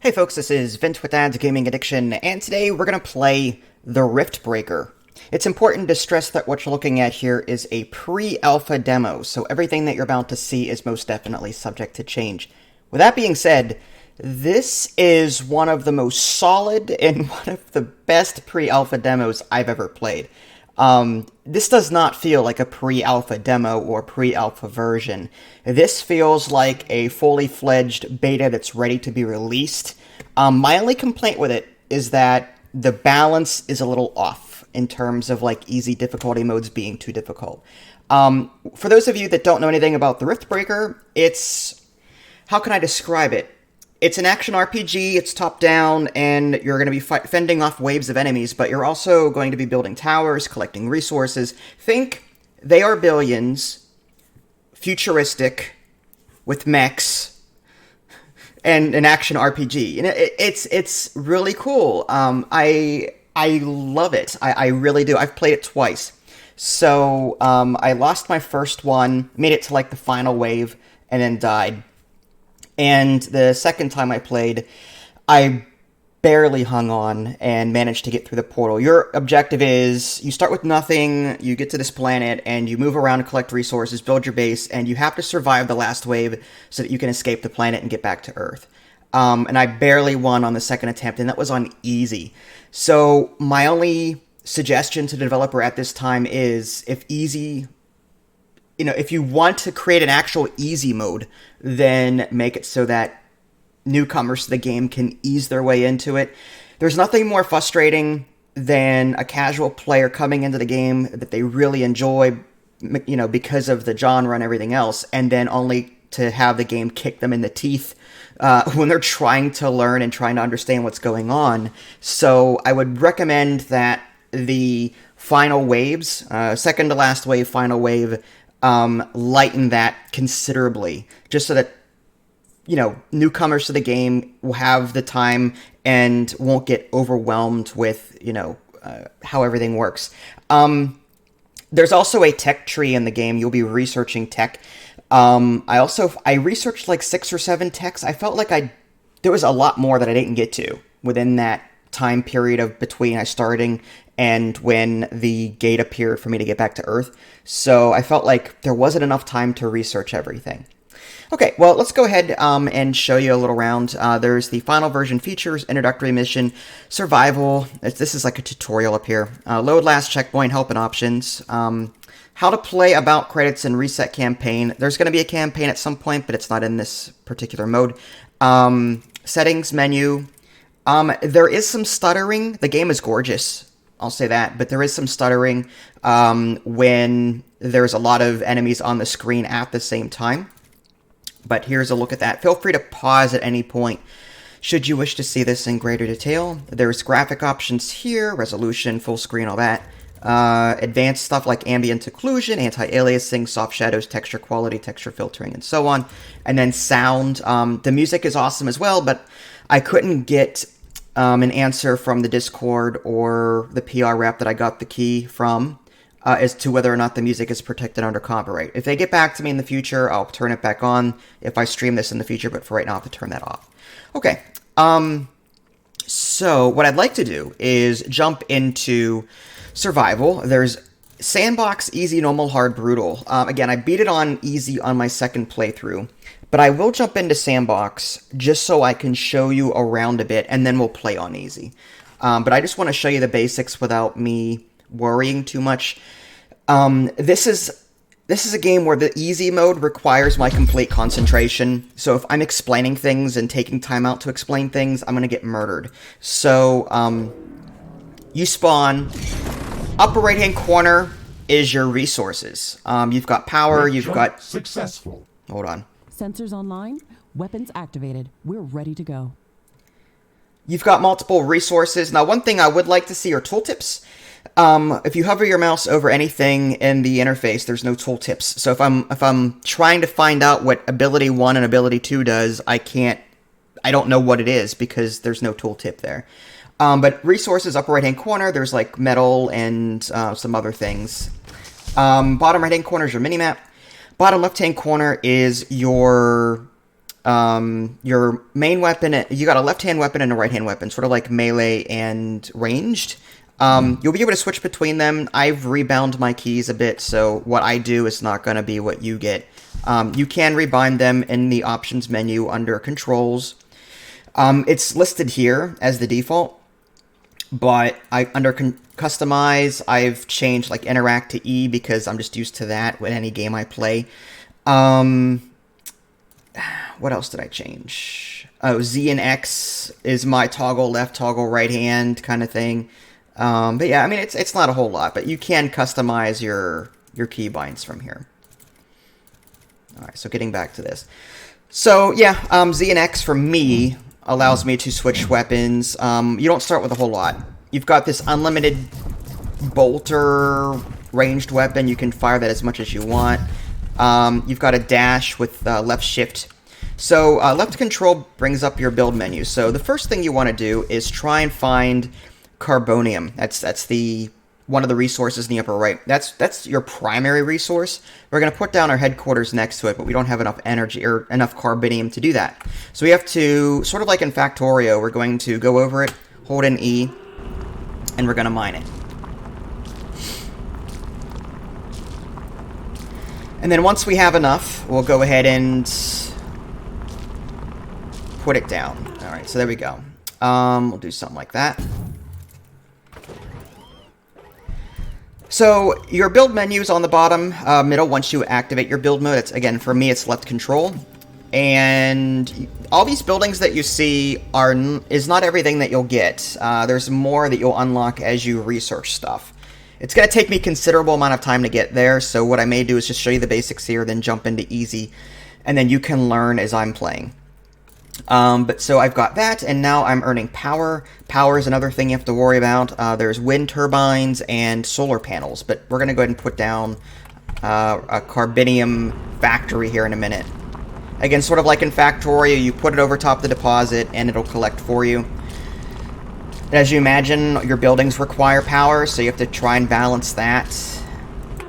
Hey folks, this is Vince with Ads Gaming Addiction, and today we're going to play the Riftbreaker. It's important to stress that what you're looking at here is a pre-alpha demo, so everything that you're about to see is most definitely subject to change. With that being said, this is one of the most solid and one of the best pre-alpha demos I've ever played. This does not feel like a pre-alpha demo or pre-alpha version. This feels like a fully fledged beta that's ready to be released. My only complaint with it is that the balance is a little off in terms of like easy difficulty modes being too difficult. For those of you that don't know anything about the Riftbreaker, how can I describe it? It's an action RPG, it's top-down, and you're going to be fending off waves of enemies, but you're also going to be building towers, collecting resources. Think They Are Billions, futuristic, with mechs, and an action RPG. And it's really cool. I love it. I really do. I've played it twice. So I lost my first one, made it to like the final wave, and then died. And the second time I played, I barely hung on and managed to get through the portal. Your objective is, you start with nothing, you get to this planet, and you move around and collect resources, build your base, and you have to survive the last wave so that you can escape the planet and get back to Earth. And I barely won on the second attempt, and that was on easy. So my only suggestion to the developer at this time is, if you want to create an actual easy mode, then make it so that newcomers to the game can ease their way into it. There's nothing more frustrating than a casual player coming into the game that they really enjoy, because of the genre and everything else, and then only to have the game kick them in the teeth when they're trying to learn and trying to understand what's going on. So I would recommend that the final waves, second to last wave, final wave, lighten that considerably, just so that newcomers to the game will have the time and won't get overwhelmed with how everything works. There's also a tech tree in the game. You'll be researching tech. I researched like 6 or 7 techs. I felt like there was a lot more that I didn't get to within that time period of between I starting and when the gate appeared for me to get back to Earth. So I felt like there wasn't enough time to research everything. Okay, well, let's go ahead and show you a little round. There's the final version features, introductory mission, survival. This is like a tutorial up here. Load last checkpoint, help and options. How to play, about, credits, and reset campaign. There's going to be a campaign at some point, but it's not in this particular mode. Settings, menu. There is some stuttering. The game is gorgeous, I'll say that, but there is some stuttering when there's a lot of enemies on the screen at the same time. But here's a look at that. Feel free to pause at any point should you wish to see this in greater detail. There's graphic options here, resolution, full screen, all that. Advanced stuff like ambient occlusion, anti-aliasing, soft shadows, texture quality, texture filtering, and so on. And then sound. The music is awesome as well, but I couldn't get an answer from the Discord or the PR rep that I got the key from as to whether or not the music is protected under copyright. If they get back to me in the future, I'll turn it back on if I stream this in the future, but for right now, I have to turn that off. Okay, so what I'd like to do is jump into survival. There's sandbox, easy, normal, hard, brutal. Again, I beat it on easy on my second playthrough, but I will jump into sandbox just so I can show you around a bit, and then we'll play on easy. But I just want to show you the basics without me worrying too much. This is a game where the easy mode requires my complete concentration. So if I'm explaining things and taking time out to explain things, I'm going to get murdered. So you spawn. Upper right-hand corner is your resources. You've got power, you've got... Successful. Hold on. Sensors online, weapons activated. We're ready to go. You've got multiple resources. Now, one thing I would like to see are tooltips. If you hover your mouse over anything in the interface, there's no tooltips. So if I'm trying to find out what ability 1 and ability 2 does, I don't know what it is because there's no tooltip there. But resources, upper right-hand corner, there's like metal and some other things. Bottom right-hand corner is your minimap. Bottom left-hand corner is your your main weapon, you got a left-hand weapon and a right-hand weapon, sort of like melee and ranged. You'll be able to switch between them. I've rebound my keys a bit, so what I do is not going to be what you get. You can rebind them in the options menu under controls. It's listed here as the default, but under customize, I've changed like interact to E because I'm just used to that with any game I play. What else did I change? Oh, Z and X is my toggle left, toggle right hand kind of thing. But yeah, I mean, it's not a whole lot, but you can customize your keybinds from here. All right, so getting back to this. So yeah, Z and X for me allows me to switch weapons. You don't start with a whole lot. You've got this unlimited bolter ranged weapon. You can fire that as much as you want. You've got a dash with left shift. So left control brings up your build menu. So the first thing you want to do is try and find carbonium. That's the one of the resources in the upper right. That's your primary resource. We're going to put down our headquarters next to it, but we don't have enough energy or enough carbonium to do that. So we have to, sort of like in Factorio, we're going to go over it, hold in E, and we're going to mine it. And then once we have enough, we'll go ahead and put it down. All right, so there we go. We'll do something like that. So your build menu is on the bottom middle once you activate your build mode. It's, again, for me, it's left control. And all these buildings that you see is not everything that you'll get. There's more that you'll unlock as you research stuff. It's going to take me a considerable amount of time to get there, so what I may do is just show you the basics here, then jump into easy, and then you can learn as I'm playing. But so I've got that, and now I'm earning power. Power is another thing you have to worry about. There's wind turbines and solar panels, but we're going to go ahead and put down a carbonium factory here in a minute. Again, sort of like in Factorio, you put it over top the deposit, and it'll collect for you. As you imagine, your buildings require power, so you have to try and balance that.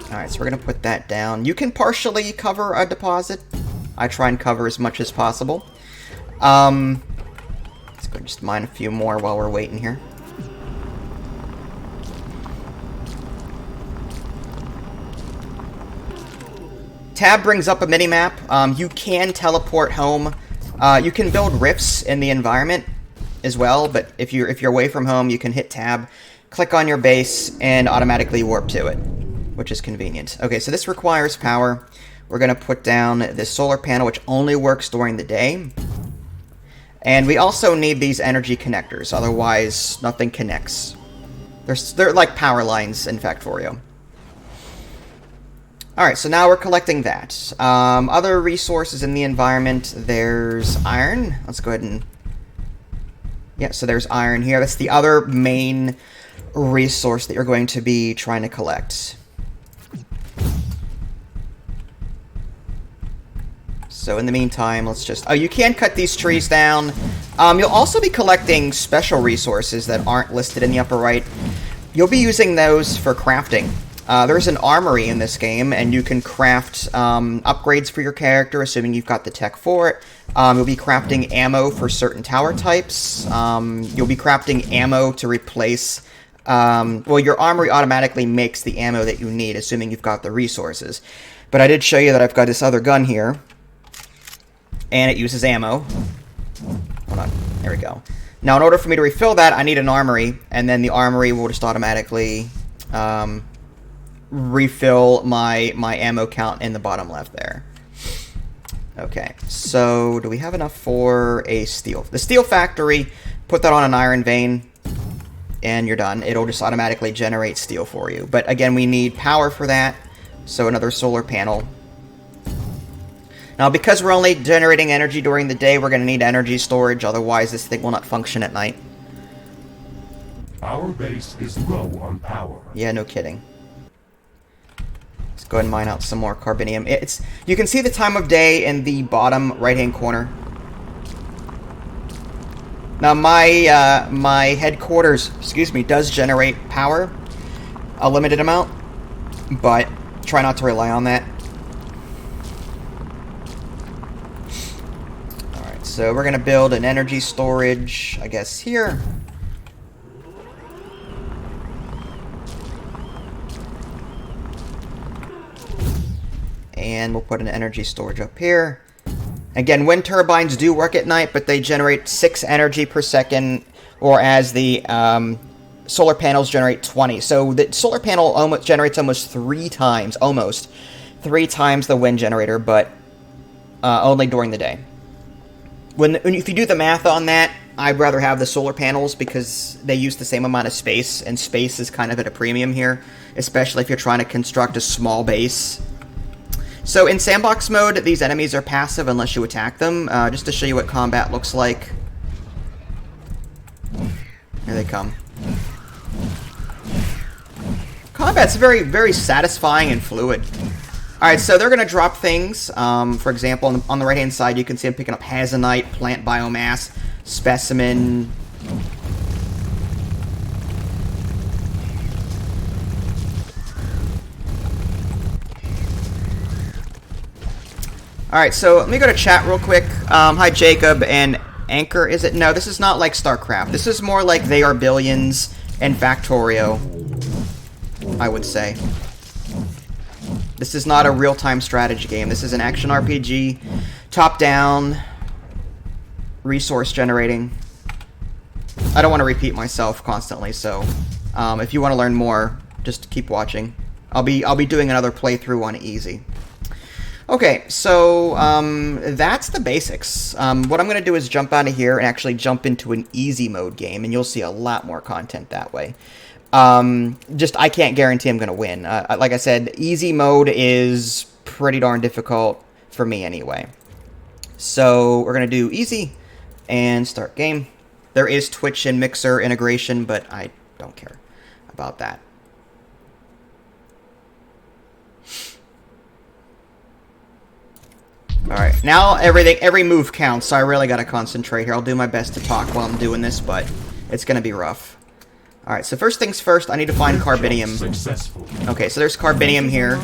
Alright, so we're going to put that down. You can partially cover a deposit. I try and cover as much as possible. Let's go and just mine a few more while we're waiting here. Tab brings up a mini-map. You can teleport home. You can build rifts in the environment as well, but if you're away from home, you can hit tab, click on your base, and automatically warp to it, which is convenient. Okay, so this requires power. We're going to put down this solar panel, which only works during the day. And we also need these energy connectors, otherwise nothing connects. They're like power lines in Factorio. Alright, so now we're collecting that. Other resources in the environment, there's iron. Let's go ahead and... Yeah, so there's iron here. That's the other main resource that you're going to be trying to collect. So in the meantime, let's just... Oh, you can cut these trees down. You'll also be collecting special resources that aren't listed in the upper right. You'll be using those for crafting. There's an armory in this game, and you can craft upgrades for your character, assuming you've got the tech for it. You'll be crafting ammo for certain tower types. You'll be crafting ammo to replace... well, your armory automatically makes the ammo that you need, assuming you've got the resources. But I did show you that I've got this other gun here, and it uses ammo. Hold on. There we go. Now, in order for me to refill that, I need an armory, and then the armory will just automatically... refill my ammo count in the bottom left there. Okay, so do we have enough for a steel? The steel factory, put that on an iron vein, and you're done. It'll just automatically generate steel for you. But again, we need power for that, so another solar panel. Now, because we're only generating energy during the day, we're going to need energy storage, otherwise this thing will not function at night. Our base is low on power. Yeah, no kidding. Let's go ahead and mine out some more carbonium. You can see the time of day in the bottom right-hand corner. Now, my headquarters, does generate power, a limited amount, but try not to rely on that. So we're going to build an energy storage, I guess, here. And we'll put an energy storage up here. Again, wind turbines do work at night, but they generate 6 energy per second, whereas the solar panels generate 20. So the solar panel generates almost 3 times, the wind generator, but only during the day. If you do the math on that, I'd rather have the solar panels because they use the same amount of space, and space is kind of at a premium here, especially if you're trying to construct a small base. So in sandbox mode, these enemies are passive unless you attack them. Just to show you what combat looks like. Here they come. Combat's very, very satisfying and fluid. Alright, so they're going to drop things. For example, on the right-hand side, you can see I'm picking up Hazanite, plant biomass, specimen. Alright, so let me go to chat real quick. Hi, Jacob and Anchor. Is it? No, this is not like StarCraft. This is more like They Are Billions and Factorio, I would say. This is not a real-time strategy game. This is an action RPG, top-down, resource generating. I don't want to repeat myself constantly, so if you want to learn more, just keep watching. I'll be doing another playthrough on easy. Okay, so that's the basics. What I'm going to do is jump out of here and actually jump into an easy mode game, and you'll see a lot more content that way. I can't guarantee I'm going to win. Like I said, easy mode is pretty darn difficult for me anyway. So we're going to do easy and start game. There is Twitch and Mixer integration, but I don't care about that. Alright, now every move counts, so I really gotta concentrate here. I'll do my best to talk while I'm doing this, but it's gonna be rough. Alright, so first things first, I need to find carbinium. Okay, so there's carbinium here.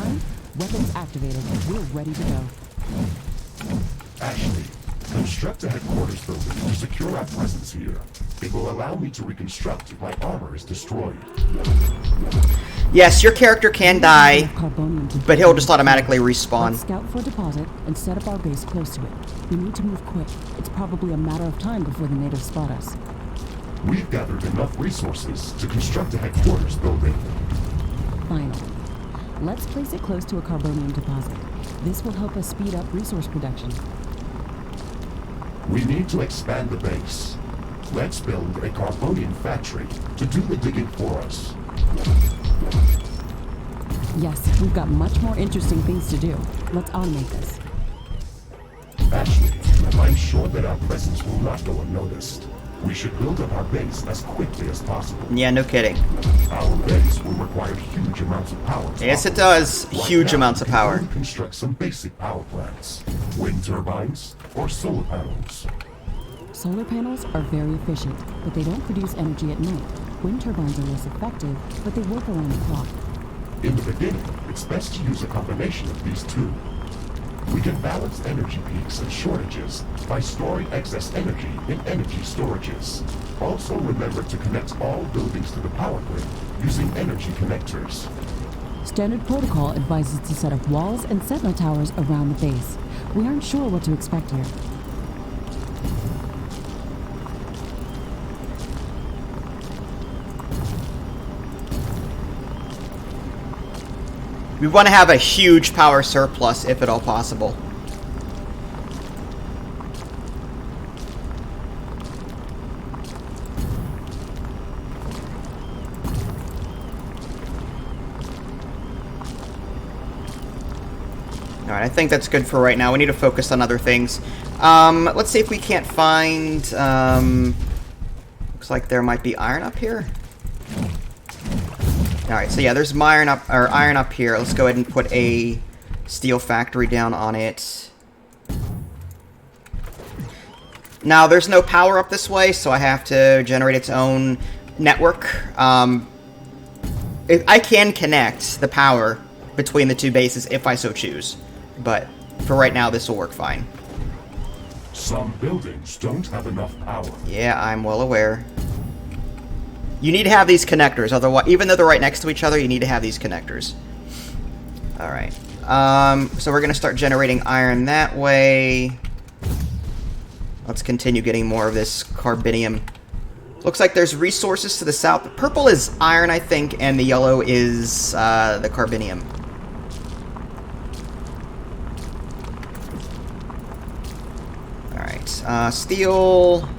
Weapons activated. We're ready to go. Ashley, construct a headquarters building to secure our presence here. It will allow me to reconstruct if my armor is destroyed. Yes, your character can die, but he'll just automatically respawn. Let's scout for a deposit and set up our base close to it. We need to move quick. It's probably a matter of time before the natives spot us. We've gathered enough resources to construct a headquarters building. Finally. Let's place it close to a carbonium deposit. This will help us speed up resource production. We need to expand the base. Let's build a carbonium factory to do the digging for us. Yes, we've got much more interesting things to do. Let's automate this. Ashley, I'm sure that our presence will not go unnoticed. We should build up our base as quickly as possible. Yeah, no kidding. Our base will require huge amounts of power. Yes, it does. Huge amounts of power. Construct some basic power plants. Wind turbines or solar panels. Solar panels are very efficient, but they don't produce energy at night. Wind turbines are less effective, but they work around the clock. In the beginning, it's best to use a combination of these two. We can balance energy peaks and shortages by storing excess energy in energy storages. Also remember to connect all buildings to the power grid using energy connectors. Standard protocol advises to set up walls and sentinel towers around the base. We aren't sure what to expect here. We want to have a huge power surplus, if at all possible. Alright, I think that's good for right now. We need to focus on other things. Let's see if we can't find... looks like there might be iron up here. Alright, so yeah, there's iron up here. Let's go ahead and put a steel factory down on it. Now, there's no power up this way, so I have to generate its own network. I can connect the power between the two bases if I so choose. But for right now, this will work fine. Some buildings don't have enough power. Yeah, I'm well aware. You need to have these connectors, otherwise, even though they're right next to each other, you need to have these connectors. Alright. So we're going to start generating iron that way. Let's continue getting more of this carbonium. Looks like there's resources to the south. The purple is iron, I think, and the yellow is the carbonium. Alright, steel.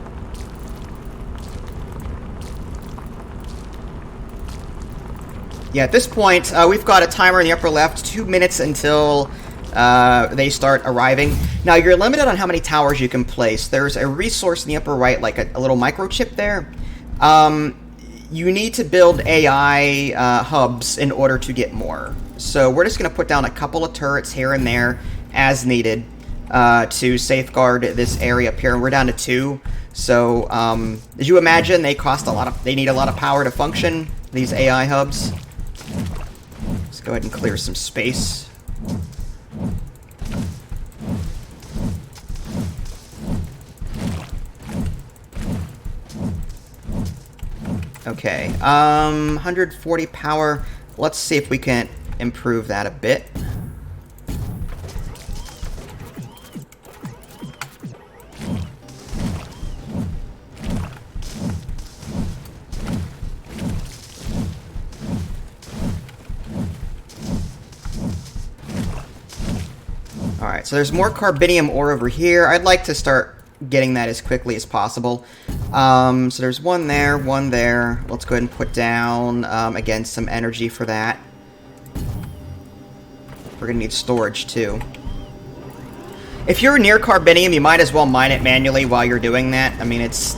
Yeah, at this point, we've got a timer in the upper left, 2 minutes until they start arriving. Now, you're limited on how many towers you can place. There's a resource in the upper right, like a little microchip there. You need to build AI hubs in order to get more. So we're just going to put down a couple of turrets here and there as needed to safeguard this area up here. And we're down to 2. So, as you imagine, they need a lot of power to function, these AI hubs. Let's go ahead and clear some space. Okay, 140 power. Let's see if we can improve that a bit. Alright, so there's more carbonium ore over here. I'd like to start getting that as quickly as possible. So there's one there, one there. Let's go ahead and put down, again, some energy for that. We're going to need storage, too. If you're near carbonium, you might as well mine it manually while you're doing that. I mean, it's...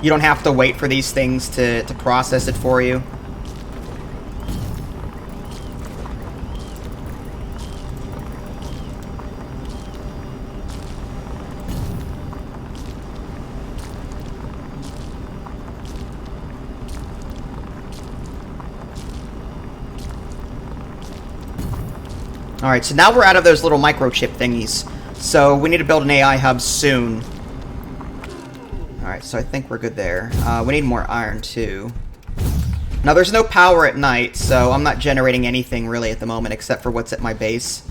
You don't have to wait for these things to process it for you. Alright, so now we're out of those little microchip thingies. So we need to build an AI hub soon. Alright, so I think we're good there. We need more iron, too. Now, there's no power at night, so I'm not generating anything really at the moment except for what's at my base.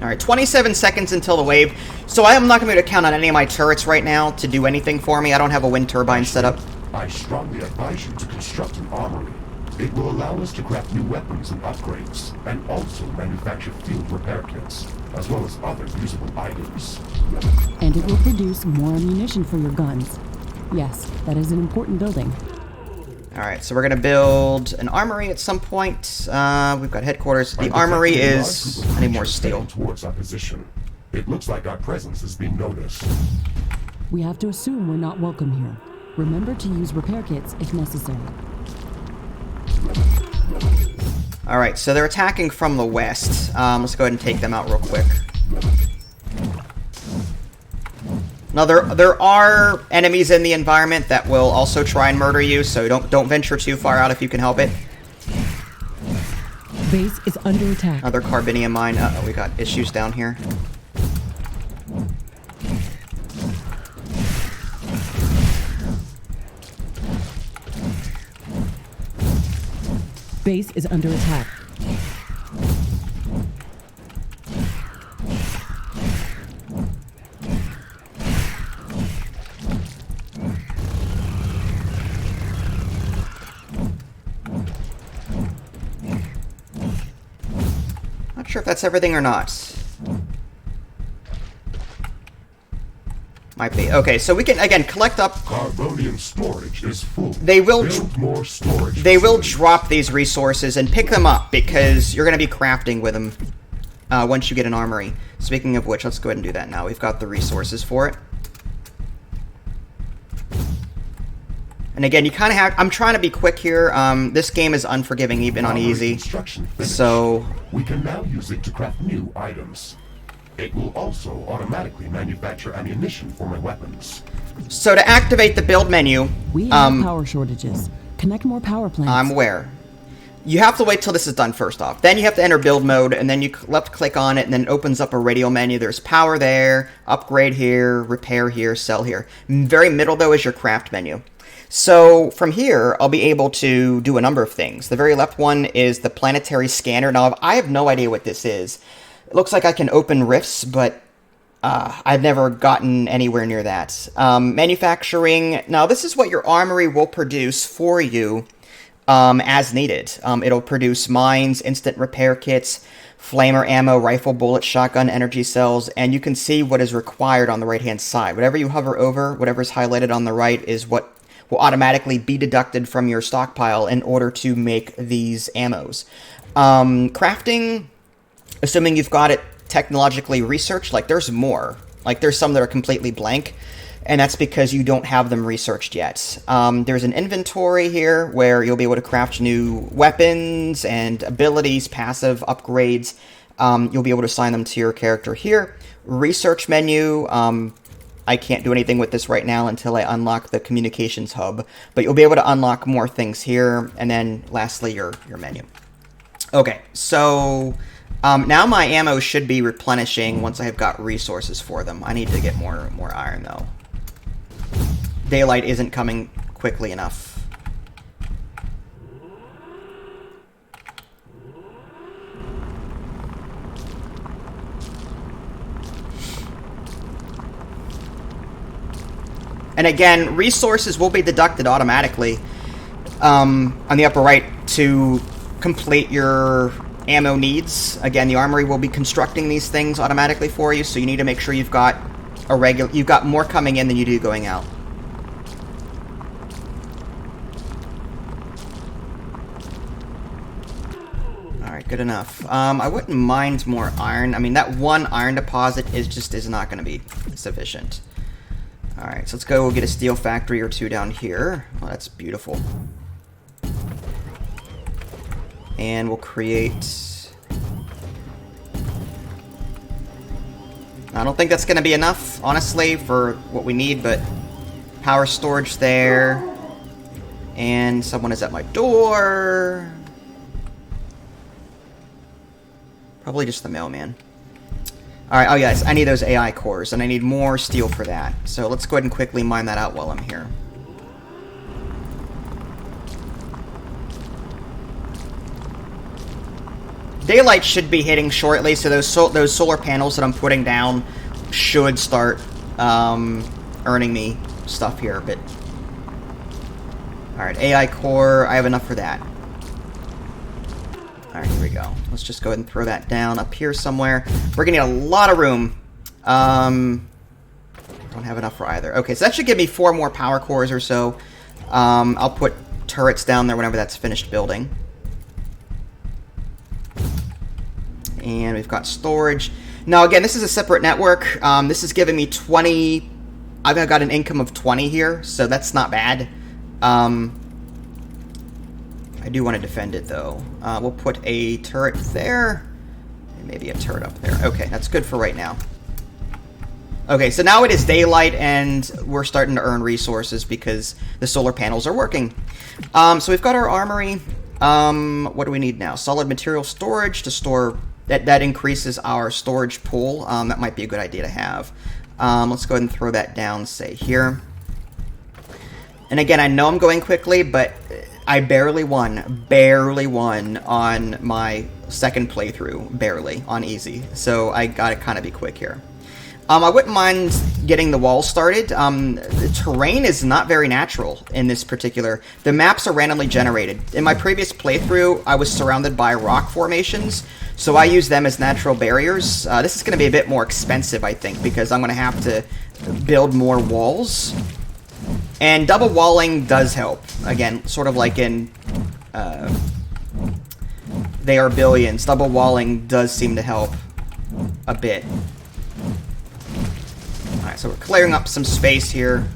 Alright, 27 seconds until the wave. So I am not going to be able to count on any of my turrets right now to do anything for me. I don't have a wind turbine set up. I strongly advise you to construct an armory. It will allow us to craft new weapons and upgrades, and also manufacture field repair kits, as well as other usable items. And it will produce more ammunition for your guns. Yes, that is an important building. Alright, so we're going to build an armory at some point. We've got headquarters. The armory is... I need more steel. Towards our position. It looks like our presence is being noticed. We have to assume we're not welcome here. Remember to use repair kits if necessary. Alright, so they're attacking from the west. Let's go ahead and take them out real quick. Now, there are enemies in the environment that will also try and murder you, so don't venture too far out if you can help it. Base is under attack. Another carbonium mine. Uh-oh, we got issues down here. Base is under attack. Not sure if that's everything or not. Might be. Okay, so we can, again, collect up... Carbonium storage is full. They will... Build more storage They will facilities. drop these resources and pick them up, because you're going to be crafting with them once you get an armory. Speaking of which, let's go ahead and do that now. We've got the resources for it. And again, you kind of have... I'm trying to be quick here. This game is unforgiving, even on Armory easy. construction finished. So... We can now use it to craft new items. It will also automatically manufacture ammunition for my weapons. So to activate the build menu, We have power shortages. Connect more power plants. I'm aware. You have to wait till this is done first off. Then you have to enter build mode, and then you left click on it, and then it opens up a radial menu. There's power there, upgrade here, repair here, sell here. Very middle, though, is your craft menu. So from here, I'll be able to do a number of things. The very left one is the planetary scanner. Now, I have no idea what this is. It looks like I can open rifts, but I've never gotten anywhere near that. Manufacturing. Now, this is what your armory will produce for you as needed. It'll produce mines, instant repair kits, flamer ammo, rifle bullets, shotgun energy cells, and you can see what is required on the right-hand side. Whatever you hover over, whatever's highlighted on the right is what will automatically be deducted from your stockpile in order to make these ammos. Crafting, assuming you've got it technologically researched, like there's more. Like there's some that are completely blank, and that's because you don't have them researched yet. There's an inventory here where you'll be able to craft new weapons and abilities, passive upgrades. You'll be able to assign them to your character here. Research menu. I can't do anything with this right now until I unlock the communications hub, but you'll be able to unlock more things here, and then lastly your menu. Okay, so now my ammo should be replenishing once I have got resources for them. I need to get more iron though. Daylight isn't coming quickly enough. And again, resources will be deducted automatically on the upper right to complete your ammo needs. Again, the armory will be constructing these things automatically for you, so you need to make sure you've got more coming in than you do going out. Alright, good enough. I wouldn't mind more iron. I mean, that one iron deposit is not going to be sufficient. Alright, so let's go get a steel factory or two down here. Oh, that's beautiful. And we'll create... I don't think that's going to be enough, honestly, for what we need, but power storage there. And someone is at my door. Probably just the mailman. Alright, oh yes, I need those AI cores, and I need more steel for that. So let's go ahead and quickly mine that out while I'm here. Daylight should be hitting shortly, so those solar panels that I'm putting down should start earning me stuff here, but... Alright, AI core, I have enough for that. Alright, here we go. Let's just go ahead and throw that down up here somewhere. We're gonna need a lot of room. Don't have enough for either. Okay, so that should give me 4 more power cores or so. I'll put turrets down there whenever that's finished building. And we've got storage. Now, again, this is a separate network. This is giving me 20... I've got an income of 20 here, so that's not bad. I do want to defend it, though. We'll put a turret there. And maybe a turret up there. Okay, that's good for right now. Okay, so now it is daylight, and we're starting to earn resources because the solar panels are working. So we've got our armory. What do we need now? Solid material storage to store... That increases our storage pool. That might be a good idea to have. Let's go ahead and throw that down, say, here. And again, I know I'm going quickly, but I barely won on my second playthrough, barely, on easy. So I gotta kind of be quick here. I wouldn't mind getting the wall started. The terrain is not very natural in this particular... The maps are randomly generated. In my previous playthrough, I was surrounded by rock formations, so I use them as natural barriers. This is going to be a bit more expensive, I think, because I'm going to have to build more walls. And double walling does help. Again, sort of like in... They Are Billions. Double walling does seem to help a bit. Alright, so we're clearing up some space here.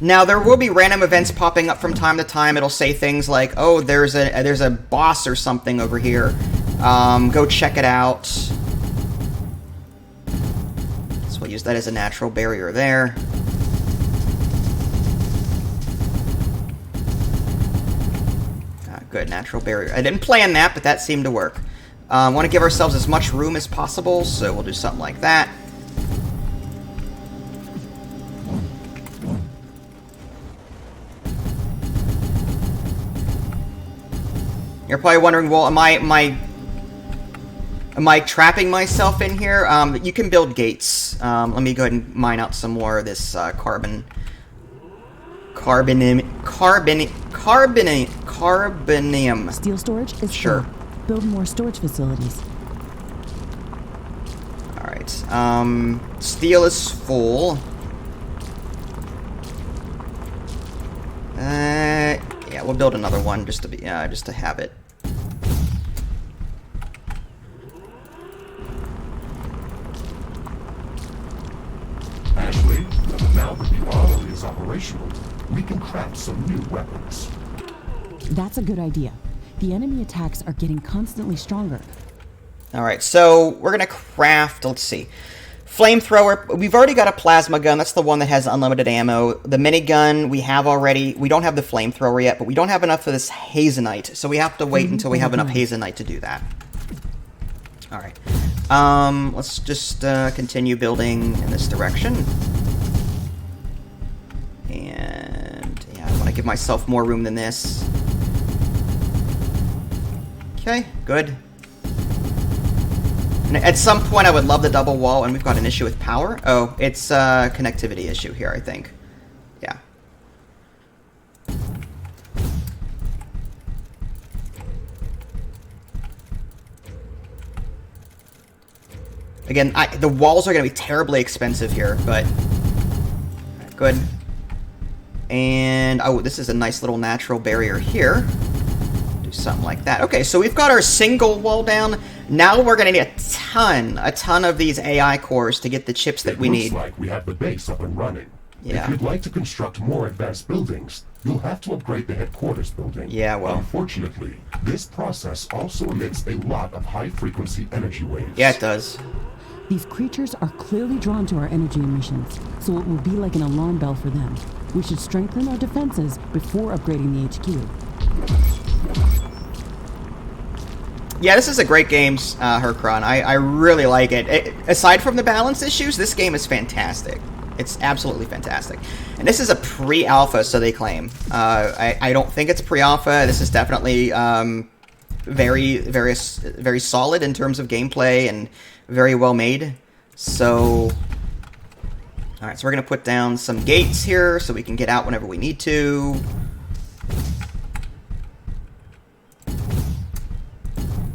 Now, there will be random events popping up from time to time. It'll say things like, oh, there's a boss or something over here. Go check it out. So we'll use that as a natural barrier there. Good, natural barrier. I didn't plan that, but that seemed to work. Want to give ourselves as much room as possible, so we'll do something like that. You're probably wondering, well, am I trapping myself in here? You can build gates. Let me go ahead and mine out some more of this carbonium. Steel storage is sure. full. Build more storage facilities. All right. Steel is full. Yeah, we'll build another one just to be just to have it. Ashley, now that the armory is operational, we can craft some new weapons. That's a good idea. The enemy attacks are getting constantly stronger. All right, so we're gonna craft. Let's see. Flamethrower, we've already got a plasma gun. That's the one that has unlimited ammo. The minigun, we have already. We don't have the flamethrower yet, but we don't have enough of this hazenite, so we have to wait until we have enough hazenite to do that. All right. Let's just continue building in this direction. And, yeah, I want to give myself more room than this. Okay, good. And at some point, I would love the double wall, and we've got an issue with power. Oh, it's a connectivity issue here, I think. Yeah. Again, the walls are going to be terribly expensive here, but... Good. And, oh, this is a nice little natural barrier here. Do something like that. Okay, so we've got our single wall down. Now we're going to need a ton of these AI cores to get the chips that we need. It looks like we have the base up and running. Yeah. If you'd like to construct more advanced buildings, you'll have to upgrade the headquarters building. Yeah, well... Unfortunately, this process also emits a lot of high-frequency energy waves. Yeah, it does. These creatures are clearly drawn to our energy emissions, so it will be like an alarm bell for them. We should strengthen our defenses before upgrading the HQ. Yeah, this is a great game, Hercron. I really like it. Aside from the balance issues, this game is fantastic. It's absolutely fantastic. And this is a pre-alpha, so they claim. I don't think it's pre-alpha. This is definitely very solid in terms of gameplay and very well made. So, alright, so we're going to put down some gates here so we can get out whenever we need to.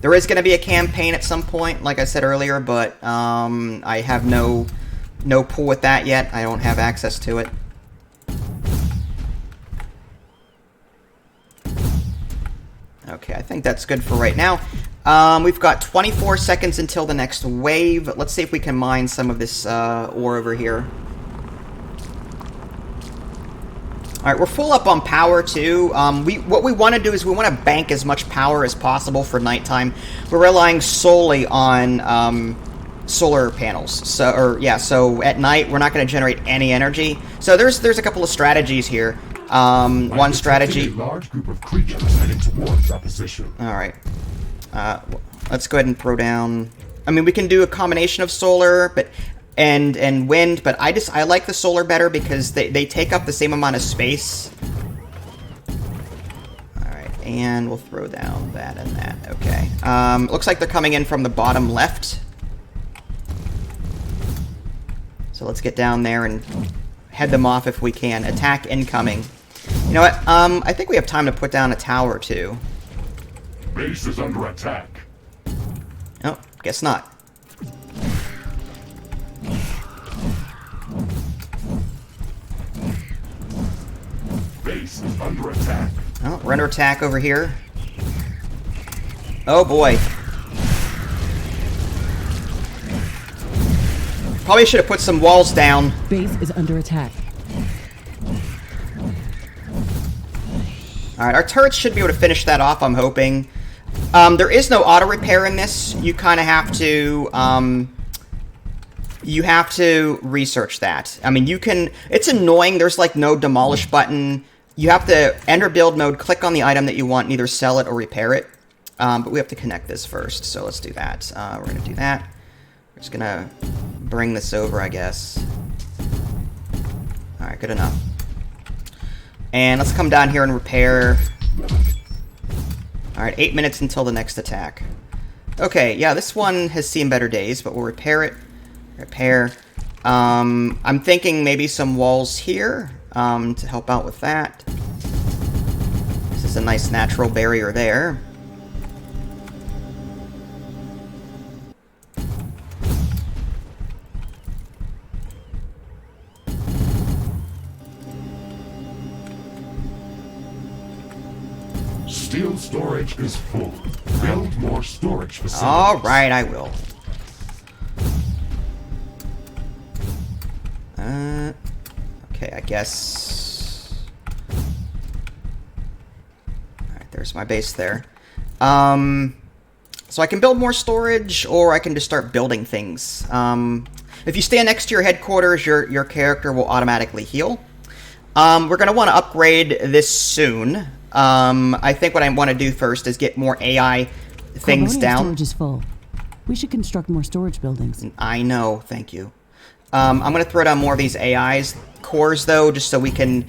There is going to be a campaign at some point, like I said earlier, but I have no pull with that yet. I don't have access to it. Okay, I think that's good for right now. We've got 24 seconds until the next wave. Let's see if we can mine some of this ore over here. Alright, we're full up on power, too. What we want to do is we want to bank as much power as possible for nighttime. We're relying solely on solar panels. So at night, we're not going to generate any energy. So there's a couple of strategies here. One strategy... A large group of creatures heading towards our position. Alright. Let's go ahead and throw down... I mean, we can do a combination of solar, but... And wind, but I like the solar better because they take up the same amount of space. Alright, and we'll throw down that and that. Okay. Looks like they're coming in from the bottom left. So let's get down there and head them off if we can. Attack incoming. You know what? I think we have time to put down a tower, too. Base is under attack. Oh, guess not. Base is under attack. Oh, we're under attack over here. Oh boy. Probably should have put some walls down. Base is under attack. Alright, our turrets should be able to finish that off, I'm hoping. There is no auto repair in this. You kind of have to, you have to research that. I mean, you can... It's annoying. There's, like, no demolish button. You have to enter build mode, click on the item that you want, and either sell it or repair it. But we have to connect this first, so let's do that. We're going to do that. We're just going to bring this over, I guess. Alright, good enough. And let's come down here and repair. Alright, 8 minutes until the next attack. Okay, yeah, this one has seen better days, but we'll repair it. Repair. I'm thinking maybe some walls here to help out with that. This is a nice natural barrier there. Steel storage is full. Build more storage facilities. Alright, I will. Okay, I guess... Alright, there's my base there. So I can build more storage, or I can just start building things. If you stand next to your headquarters, your character will automatically heal. We're going to want to upgrade this soon. I think what I want to do first is get more AI things down. Storage is full. We should construct more storage buildings. I know, thank you. I'm going to throw down more of these AI's cores, though, just so we can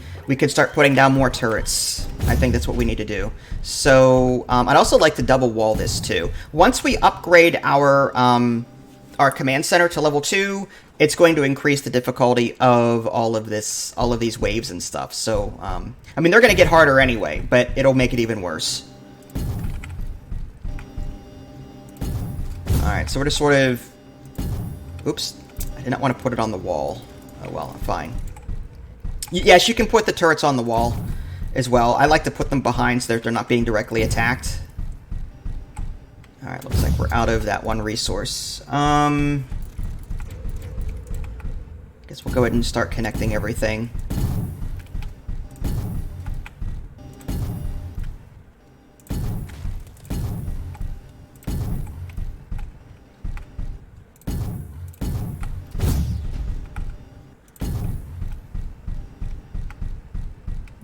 start putting down more turrets. I think that's what we need to do. So, I'd also like to double wall this, too. Once we upgrade our command center to level 2, it's going to increase the difficulty of all of these waves and stuff. So, I mean, they're going to get harder anyway, but it'll make it even worse. Alright, so we're just sort of... Oops. I did not want to put it on the wall. Oh well, fine. Yes, you can put the turrets on the wall as well. I like to put them behind so that they're not being directly attacked. Alright, looks like we're out of that one resource. Guess we'll go ahead and start connecting everything.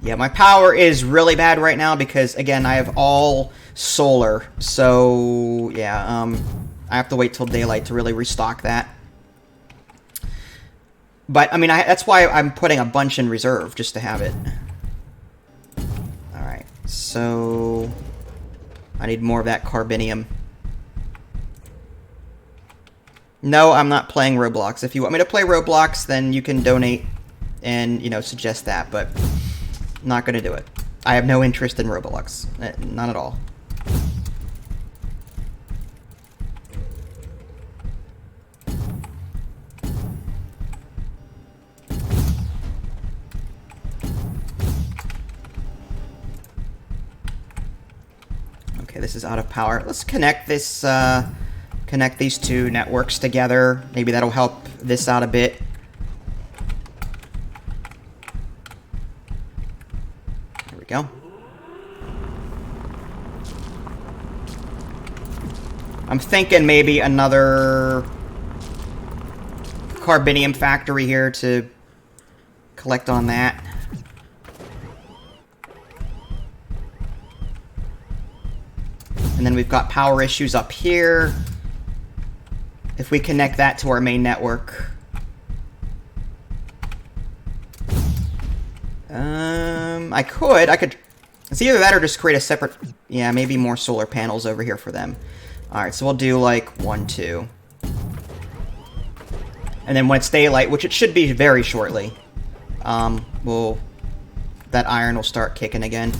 Yeah, my power is really bad right now because, again, I have all solar. So, yeah, I have to wait till daylight to really restock that. But, I mean, that's why I'm putting a bunch in reserve, just to have it. Alright, so... I need more of that carbonium. No, I'm not playing Roblox. If you want me to play Roblox, then you can donate and, you know, suggest that, but... Not gonna do it. I have no interest in Roblox. None at all. Okay, this is out of power. Let's connect this, connect these two networks together. Maybe that'll help this out a bit. Go. I'm thinking maybe another carbonium factory here to collect on that. And then we've got power issues up here. If we connect that to our main network. I could, it's either that or just create a separate, yeah, maybe more solar panels over here for them. Alright, so we'll do like 1, 2. And then when it's daylight, which it should be very shortly, that iron will start kicking again.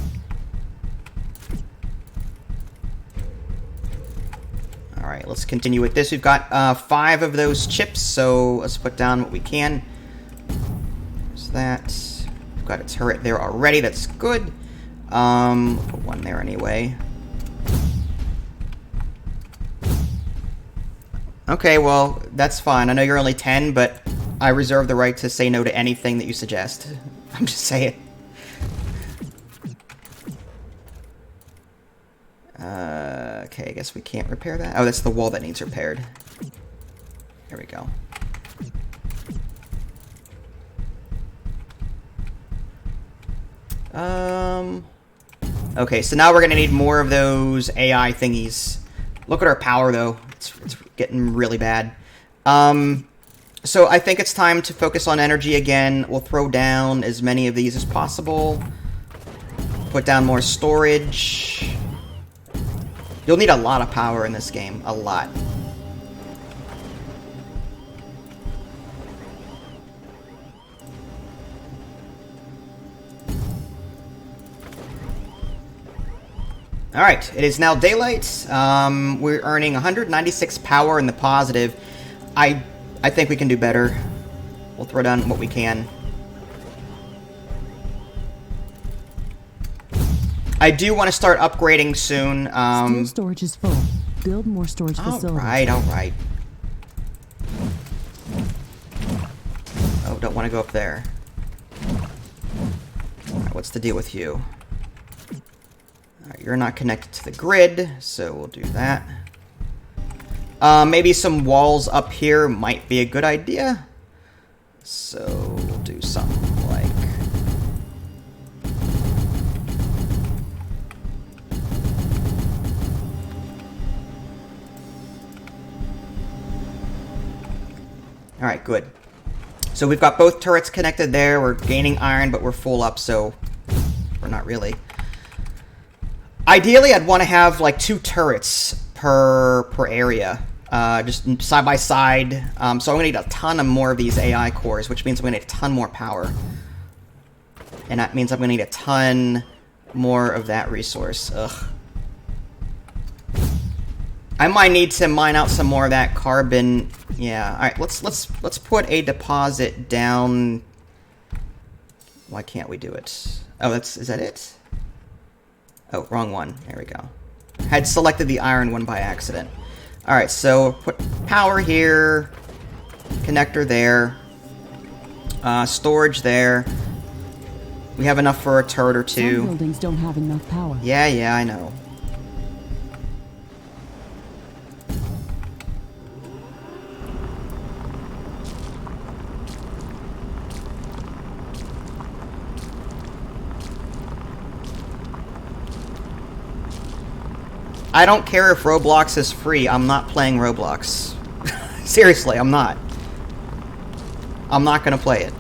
Alright, let's continue with this. We've got 5 of those chips, so let's put down what we can. There's that. Got a turret there already, that's good. Put one there anyway. Okay, well, that's fine. I know you're only 10, but I reserve the right to say no to anything that you suggest. I'm just saying. Okay, I guess we can't repair that. Oh, that's the wall that needs repaired. There we go. Okay, so now we're gonna need more of those AI thingies. Look at our power, though. It's getting really bad. So I think it's time to focus on energy again. We'll throw down as many of these as possible. Put down more storage. You'll need a lot of power in this game. A lot. Alright, it is now daylight. We're earning 196 power in the positive. I think we can do better. We'll throw down what we can. I do want to start upgrading soon. Still storage is full. Build more storage facilities. Alright. Oh, don't want to go up there. Alright, what's the deal with you? Alright, you're not connected to the grid, so we'll do that. Maybe some walls up here might be a good idea. So we'll do something like... Alright, good. So we've got both turrets connected there. We're gaining iron, but we're full up, so we're not really. Ideally, I'd want to have like 2 turrets per area, just side by side. So I'm going to need a ton of more of these AI cores, which means I'm going to need a ton more power. And that means I'm going to need a ton more of that resource. Ugh. I might need to mine out some more of that carbon. Yeah. All right. Let's put a deposit down. Why can't we do it? Oh, is that it? Oh, wrong one. There we go. Had selected the iron one by accident. All right. So put power here. Connector there. Storage there. We have enough for a turret or 2. Some buildings don't have enough power. Yeah, I know. I don't care if Roblox is free. I'm not playing Roblox. Seriously, I'm not. I'm not gonna play it.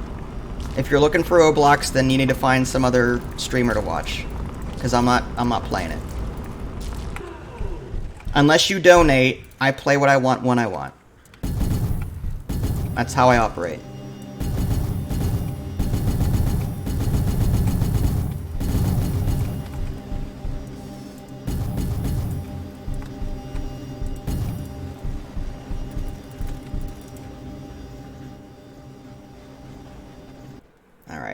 If you're looking for Roblox, then you need to find some other streamer to watch, because I'm not playing it. Unless you donate, I play what I want when I want. That's how I operate.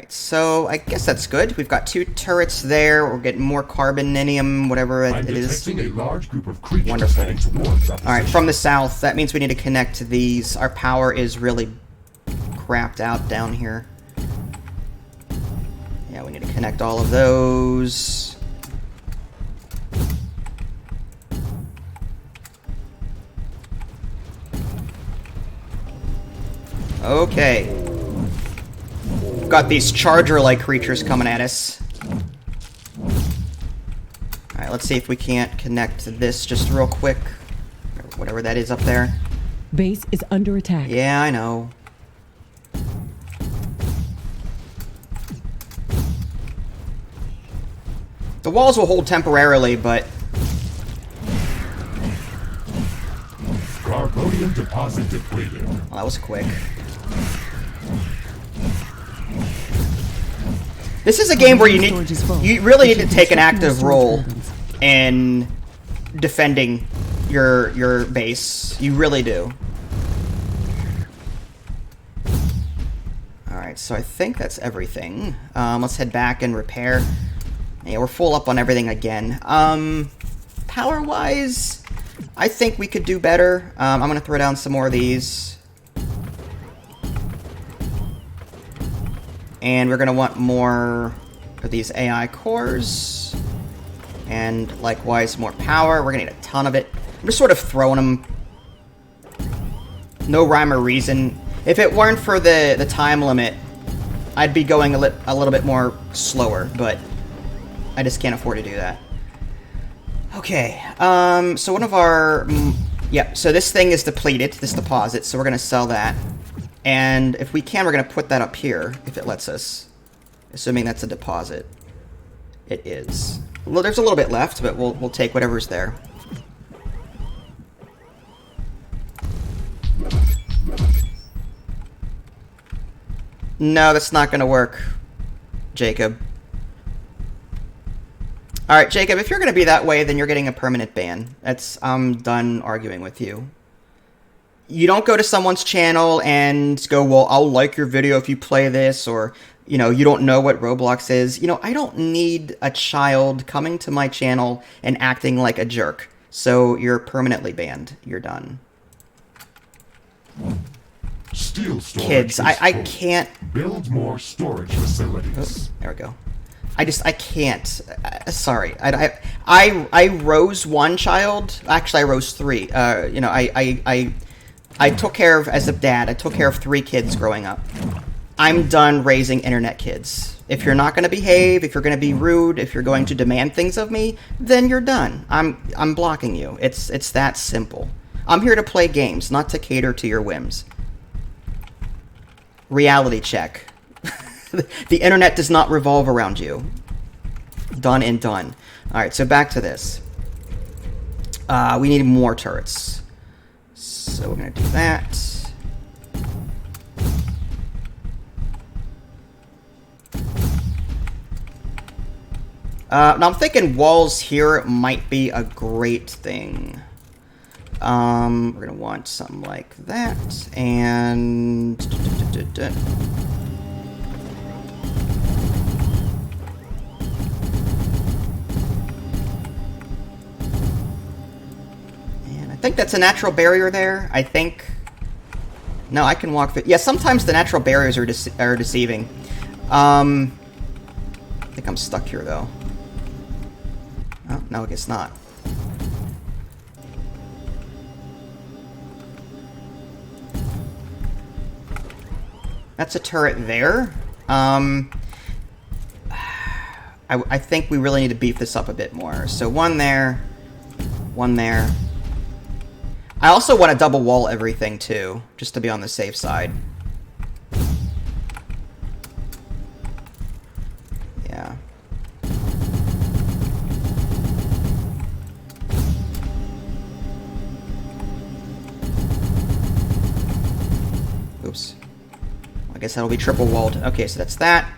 So I guess that's good. We've got 2 turrets there. We're getting more carboninium, whatever it is. I'm detecting a large group of creatures Wonderful. heading towards our All right, from the south. That means we need to connect to these. Our power is really crapped out down here. Yeah, we need to connect all of those. Okay. Got these charger-like creatures coming at us. Alright, let's see if we can't connect to this just real quick. Whatever that is up there. Base is under attack. Yeah, I know. The walls will hold temporarily, but... Carbonium deposit depleted. Well, that was quick. This is a game where you really need to take an active role in defending your base. You really do. Alright, so I think that's everything. Let's head back and repair. Yeah, we're full up on everything again. Power-wise, I think we could do better. I'm going to throw down some more of these. And we're going to want more of these AI cores. And likewise, more power. We're gonna need a ton of it. I'm just sort of throwing them. No rhyme or reason. If it weren't for the time limit, I'd be going a little bit more slower, but I just can't afford to do that. Okay, so one of our... yeah, so this thing is depleted, this deposit, so we're going to sell that. And if we can, we're going to put that up here, if it lets us. Assuming that's a deposit. It is. Well, there's a little bit left, but we'll take whatever's there. No, that's not going to work, Jacob. Alright, Jacob, if you're going to be that way, then you're getting a permanent ban. I'm done arguing with you. You don't go to someone's channel and go, well, I'll like your video if you play this, or, you know, you don't know what Roblox is. You know, I don't need a child coming to my channel and acting like a jerk. So you're permanently banned. You're done. Steel storage Kids, I can't... Build more storage facilities. Oh, there we go. I can't. Sorry. I rose one child. Actually, I rose three. You know, I took care of, as a dad, I took care of 3 kids growing up. I'm done raising internet kids. If you're not going to behave, if you're going to be rude, if you're going to demand things of me, then you're done. I'm blocking you. It's that simple. I'm here to play games, not to cater to your whims. Reality check. The internet does not revolve around you. Done and done. Alright, so back to this. We need more turrets. So we're going to do that. Now I'm thinking walls here might be a great thing. We're going to want something like that. And... I think that's a natural barrier there. I think... No, I can walk through... Yeah, sometimes the natural barriers are deceiving. I think I'm stuck here, though. Oh, no, I guess not. That's a turret there. I think we really need to beef this up a bit more. So one there. One there. I also want to double wall everything, too, just to be on the safe side. Yeah. Oops. I guess that'll be triple walled. Okay, so that's that.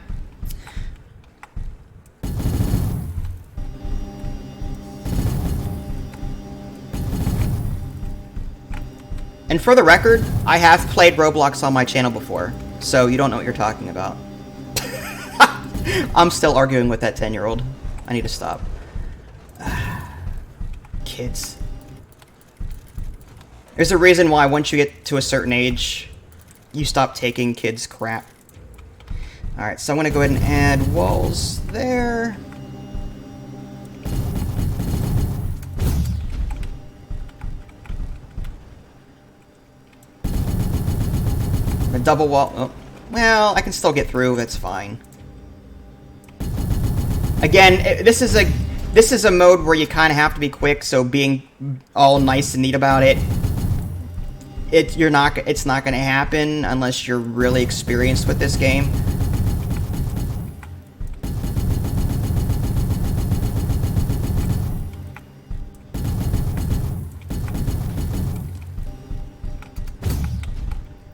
And for the record, I have played Roblox on my channel before, so you don't know what you're talking about. I'm still arguing with that 10-year-old. I need to stop. Kids. There's a reason why once you get to a certain age, you stop taking kids' crap. Alright, so I'm going to go ahead and add walls there. A double wall. Oh, well, I can still get through. That's fine. Again, this is a mode where you kind of have to be quick. So being all nice and neat about it, it's not going to happen unless you're really experienced with this game.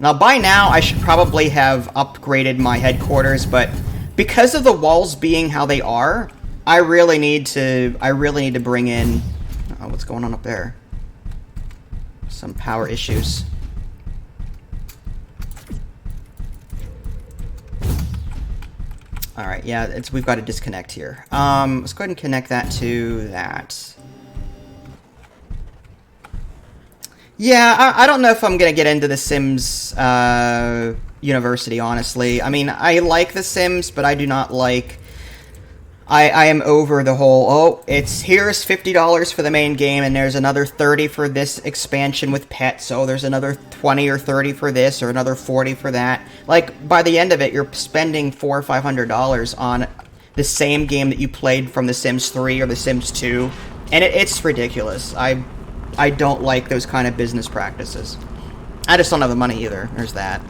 Now, by now, I should probably have upgraded my headquarters, but because of the walls being how they are, I really need to bring in... Oh, what's going on up there? Some power issues. Alright, yeah, we've got a disconnect here. Let's go ahead and connect that to that. Yeah, I don't know if I'm going to get into The Sims University, honestly. I mean, I like The Sims, but I do not like I am over the whole, oh, here's $50 for the main game, and there's another 30 for this expansion with pets, so there's another 20 or 30 for this, or another 40 for that. Like, by the end of it, you're spending $400 or $500 on the same game that you played from The Sims 3 or The Sims 2, and it's ridiculous. I don't like those kind of business practices. I just don't have the money either. There's that.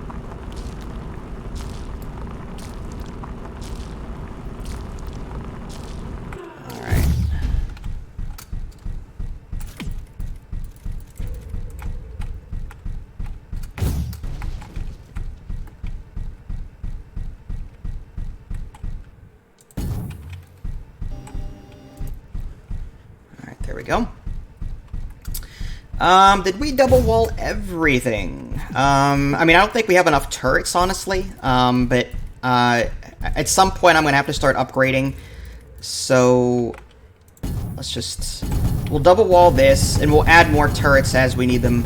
There we go. Did we double wall everything? I mean, I don't think we have enough turrets, honestly. But at some point I'm going to have to start upgrading. So we'll double wall this, and we'll add more turrets as we need them.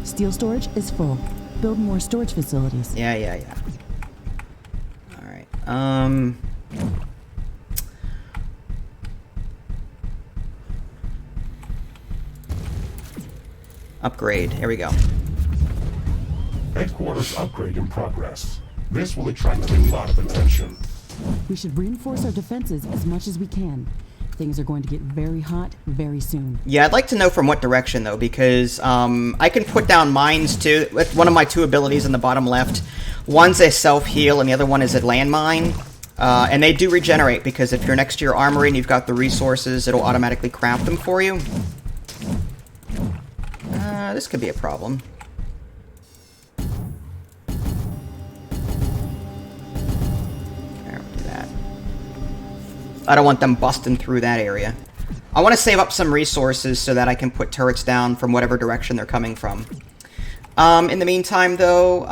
Steel storage is full. Build more storage facilities. Yeah. Alright, upgrade. Here we go. Headquarters upgrade in progress. This will attract a lot of attention. We should reinforce our defenses as much as we can. Things are going to get very hot very soon. Yeah, I'd like to know from what direction, though, because I can put down mines, too. With one of my 2 abilities in the bottom left. One's a self-heal, and the other one is a landmine. And they do regenerate, because if you're next to your armory and you've got the resources, it'll automatically craft them for you. This could be a problem. There, we'll do that. I don't want them busting through that area. I want to save up some resources so that I can put turrets down from whatever direction they're coming from. In the meantime, though,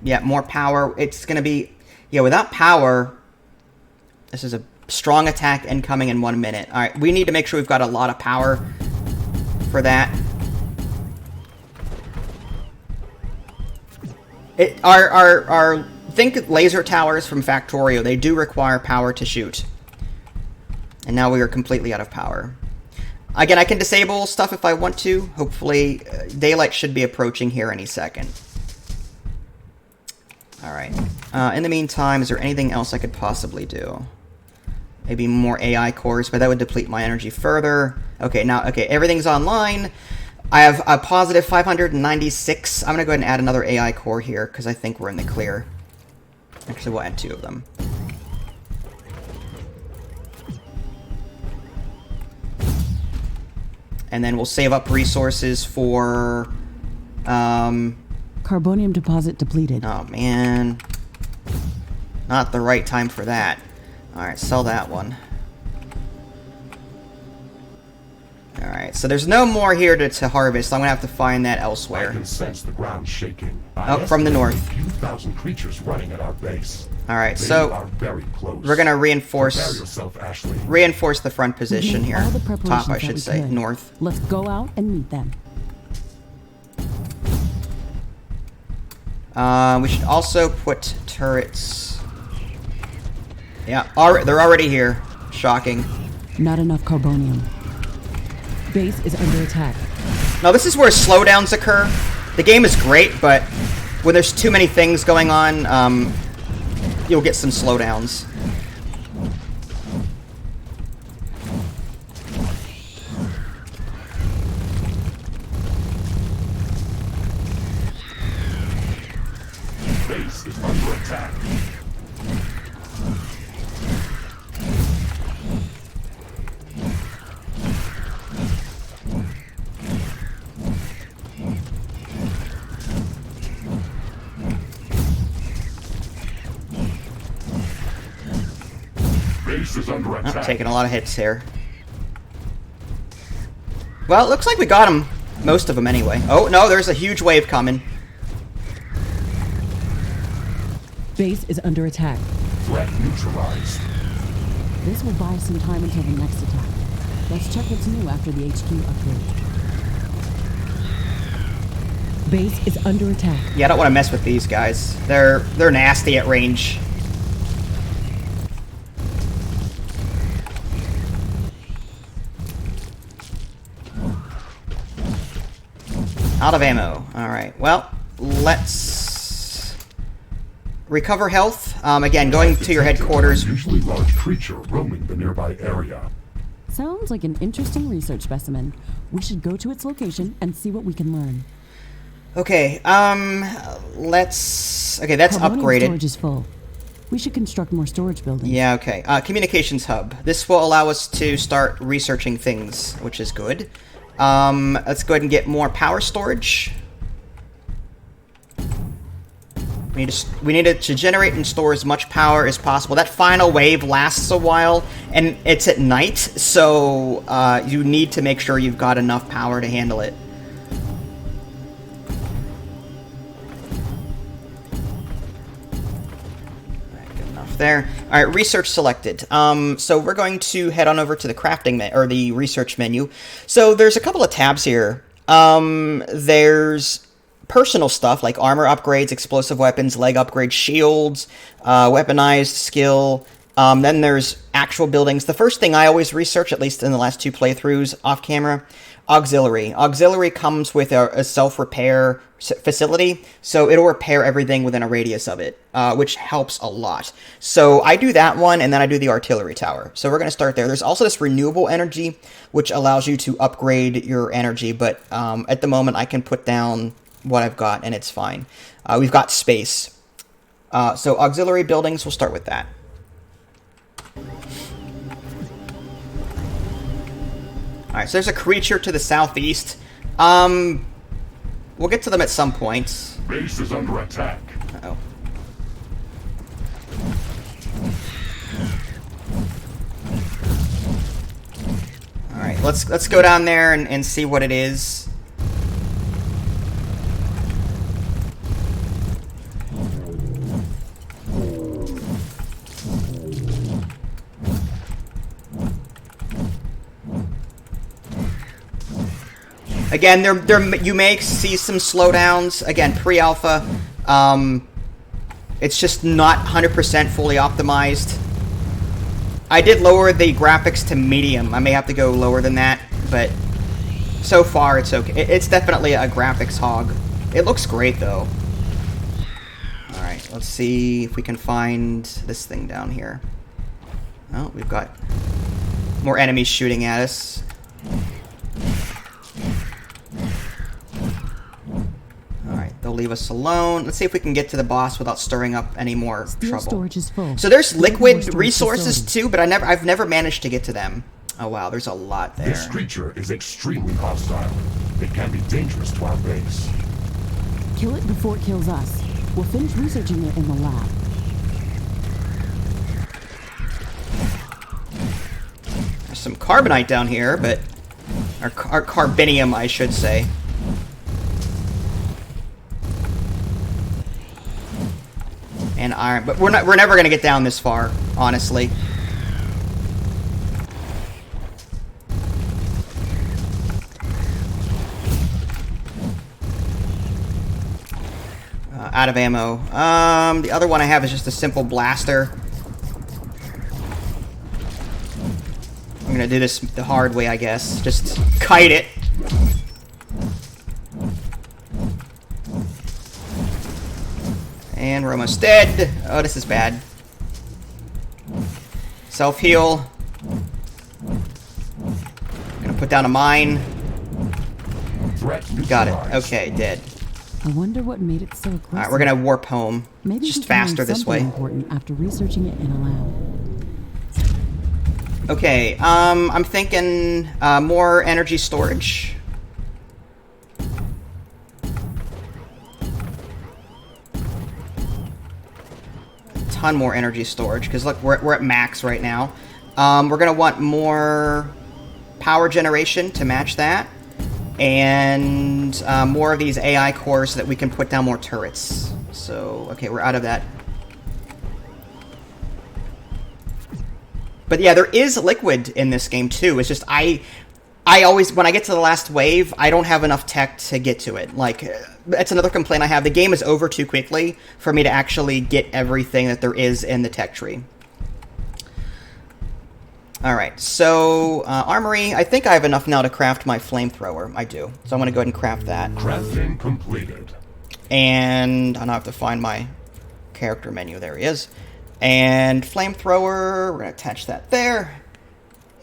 yeah, more power. It's going to be... Yeah, without power, this is a strong attack incoming in 1 minute. Alright, we need to make sure we've got a lot of power for that. Think laser towers from Factorio. They do require power to shoot. And now we are completely out of power. Again, I can disable stuff if I want to. Hopefully, daylight should be approaching here any second. Alright. In the meantime, is there anything else I could possibly do? Maybe more AI cores, but that would deplete my energy further. Okay, everything's online. I have a positive 596. I'm going to go ahead and add another AI core here, because I think we're in the clear. Actually, we'll add 2 of them. And then we'll save up resources for... Carbonium deposit depleted. Oh, man. Not the right time for that. Alright, sell that one. Alright, so there's no more here to harvest. I'm going to have to find that elsewhere. I can sense the ground shaking. Oh, from the north. A few thousand creatures running at our base. Alright, They so are very close. we're going to Prepare reinforce yourself, Ashley. the front position We here. made all the preparations Top, I that should we say. could. North. Let's go out and meet them. We should also put turrets. Yeah, they're already here. Shocking. Not enough carbonium. Base is under attack. Now, this is where slowdowns occur. The game is great, but when there's too many things going on, you'll get some slowdowns. Base is under attack. Base is under attack. Taking a lot of hits here. Well, it looks like we got them. Most of them, anyway. Oh, no, there's a huge wave coming. Base is under attack. Threat neutralized. This will buy some time until the next attack. Let's check what's new after the HQ upgrade. Base is under attack. Yeah, I don't want to mess with these guys. They're nasty at range. Out of ammo. Alright, well, let's recover health. Again, going to your headquarters. Usually large creature roaming the nearby area. Sounds like an interesting research specimen. We should go to its location and see what we can learn. Okay, let's... Okay, that's Carbonium upgraded. storage is full. We should construct more storage buildings. Yeah, okay. Communications hub. This will allow us to start researching things, which is good. Let's go ahead and get more power storage. We need to generate and store as much power as possible. That final wave lasts a while, and it's at night, so you need to make sure you've got enough power to handle it. There. All right, research selected. So we're going to head on over to the crafting or the research menu. So there's a couple of tabs here. There's personal stuff like armor upgrades, explosive weapons, leg upgrades, shields, weaponized skill. Then there's actual buildings. The first thing I always research, at least in the last 2 playthroughs off camera, auxiliary. Auxiliary comes with a self-repair facility, so it'll repair everything within a radius of it, which helps a lot. So I do that one, and then I do the artillery tower. So we're going to start there. There's also this renewable energy, which allows you to upgrade your energy, but at the moment I can put down what I've got, and it's fine. We've got space. So auxiliary buildings, we'll start with that. Alright, so there's a creature to the southeast. We'll get to them at some point. Base is under attack. Uh-oh. Alright, let's go down there and see what it is. Again, you may see some slowdowns. Again, pre-alpha. It's just not 100% fully optimized. I did lower the graphics to medium. I may have to go lower than that, but so far it's okay. It's definitely a graphics hog. It looks great, though. Alright, let's see if we can find this thing down here. Oh, we've got more enemies shooting at us. They'll leave us alone. Let's see if we can get to the boss without stirring up any more trouble. Storage is full. So there's liquid resources too, but I've never managed to get to them. Oh wow, there's a lot there. This creature is extremely hostile. It can be dangerous to our base. Kill it before it kills us. We'll finish researching it in the lab. There's some carbonite down here, but or carbinium, I should say. And iron, but we're never gonna get down this far, honestly. Out of ammo. The other one I have is just a simple blaster. I'm gonna do this the hard way, I guess. Just kite it. And we're almost dead. Oh, this is bad. Self-heal. Gonna put down a mine. Got it. Okay, dead. I wonder what made it so aggressive. Alright, we're gonna warp home. Maybe just faster this way. Important after researching it in a lab. Okay, I'm thinking more energy storage. Ton more energy storage, because look, we're at max right now. We're gonna want more power generation to match that, and more of these AI cores so that we can put down more turrets. So, okay, we're out of that. But yeah, there is liquid in this game too. It's just I I always, when I get to the last wave, I don't have enough tech to get to it. Like, that's another complaint I have. The game is over too quickly for me to actually get everything that there is in the tech tree. Alright, so, armory. I think I have enough now to craft my flamethrower. I do. So I'm going to go ahead and craft that. Crafting completed. And I now have to find my character menu. There he is. And flamethrower. We're going to attach that there.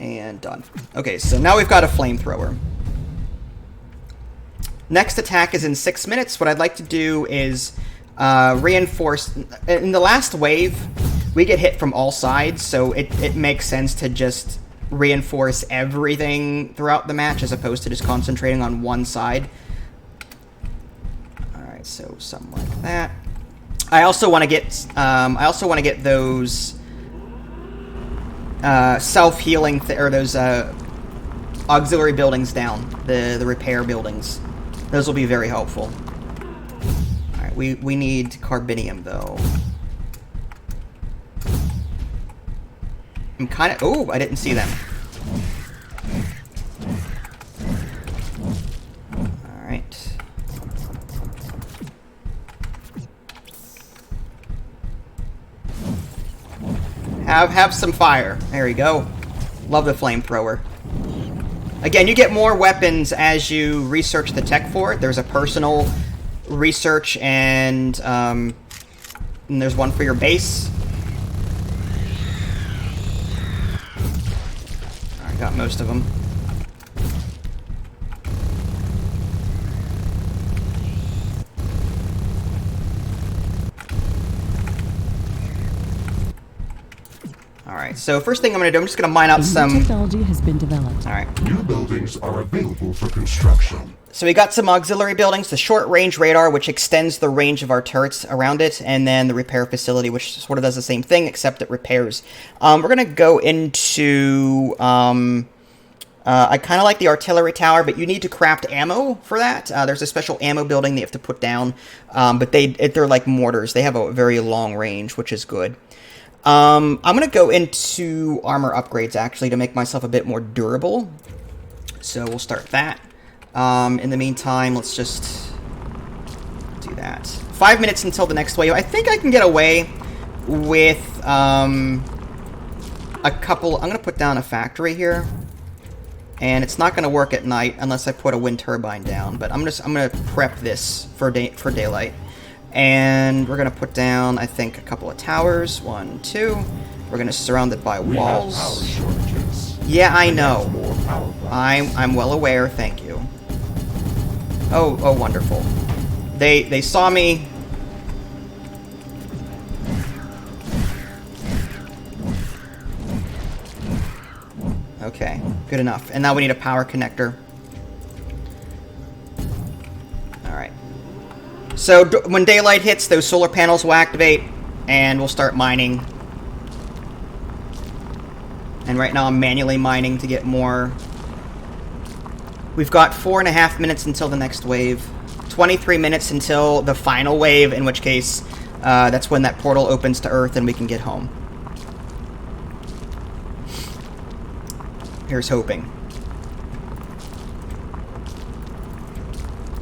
And done. Okay, so now we've got a flamethrower. Next attack is in 6 minutes. What I'd like to do is reinforce... In the last wave, we get hit from all sides, so it makes sense to just reinforce everything throughout the match as opposed to just concentrating on one side. Alright, so something like that. I also want to get those self-healing or those auxiliary buildings down, the repair buildings. Those will be very helpful. Alright, we need carbinium though. I'm kind of... Oh, I didn't see them. Alright. Have some fire. There you go. Love the flamethrower. Again, you get more weapons as you research the tech for it. There's a personal research and there's one for your base. I got most of them. Alright, so first thing I'm going to do, I'm just going to mine out some... technology has been developed. Alright. New buildings are available for construction. So we got some auxiliary buildings, the short-range radar, which extends the range of our turrets around it, and then the repair facility, which sort of does the same thing, except it repairs. We're going to go into... I kind of like the artillery tower, but you need to craft ammo for that. There's a special ammo building that you have to put down, but they're like mortars. They have a very long range, which is good. I'm going to go into armor upgrades, actually, to make myself a bit more durable. So we'll start that. In the meantime, let's just do that. 5 minutes until the next wave. I think I can get away with a couple... I'm going to put down a factory here. And it's not going to work at night unless I put a wind turbine down. But I'm going to prep this for daylight. And we're going to put down, I think, a couple of towers. 1, 2. We're going to surround it by walls. Power shortages. Yeah, I know. More power plants. I'm well aware. Thank you. Oh, wonderful. They saw me. Okay, good enough. And now we need a power connector. Alright. So when daylight hits, those solar panels will activate, and we'll start mining. And right now I'm manually mining to get more. We've got 4.5 minutes until the next wave. 23 minutes until the final wave, in which case that's when that portal opens to Earth and we can get home. Here's hoping.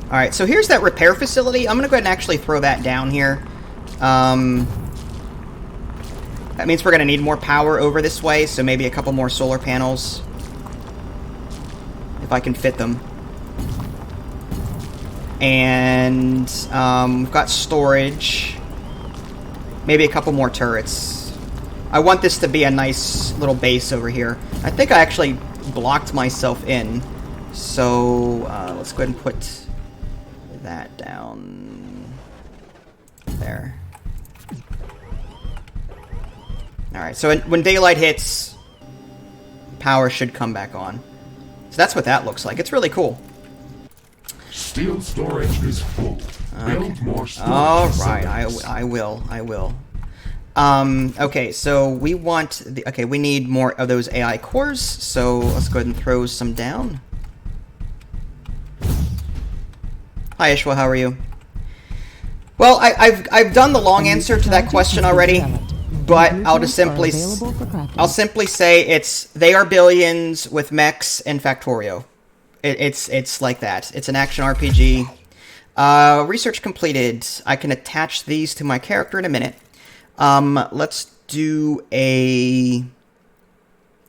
Alright, so here's that repair facility. I'm going to go ahead and actually throw that down here. That means we're going to need more power over this way, so maybe a couple more solar panels. If I can fit them. And we've got storage. Maybe a couple more turrets. I want this to be a nice little base over here. I think I actually blocked myself in. So let's go ahead and put that down there. Alright, so when daylight hits, power should come back on. So that's what that looks like. It's really cool. Steel storage is full. Build more storage. Alright, I will. Okay, so we want we need more of those AI cores, so let's go ahead and throw some down. Hi Ishwa, how are you? Well, I've done the long answer to that question already, but I'll simply say they are billions with mechs and Factorio. It's like that. It's an action RPG. Research completed. I can attach these to my character in a minute. Let's do a...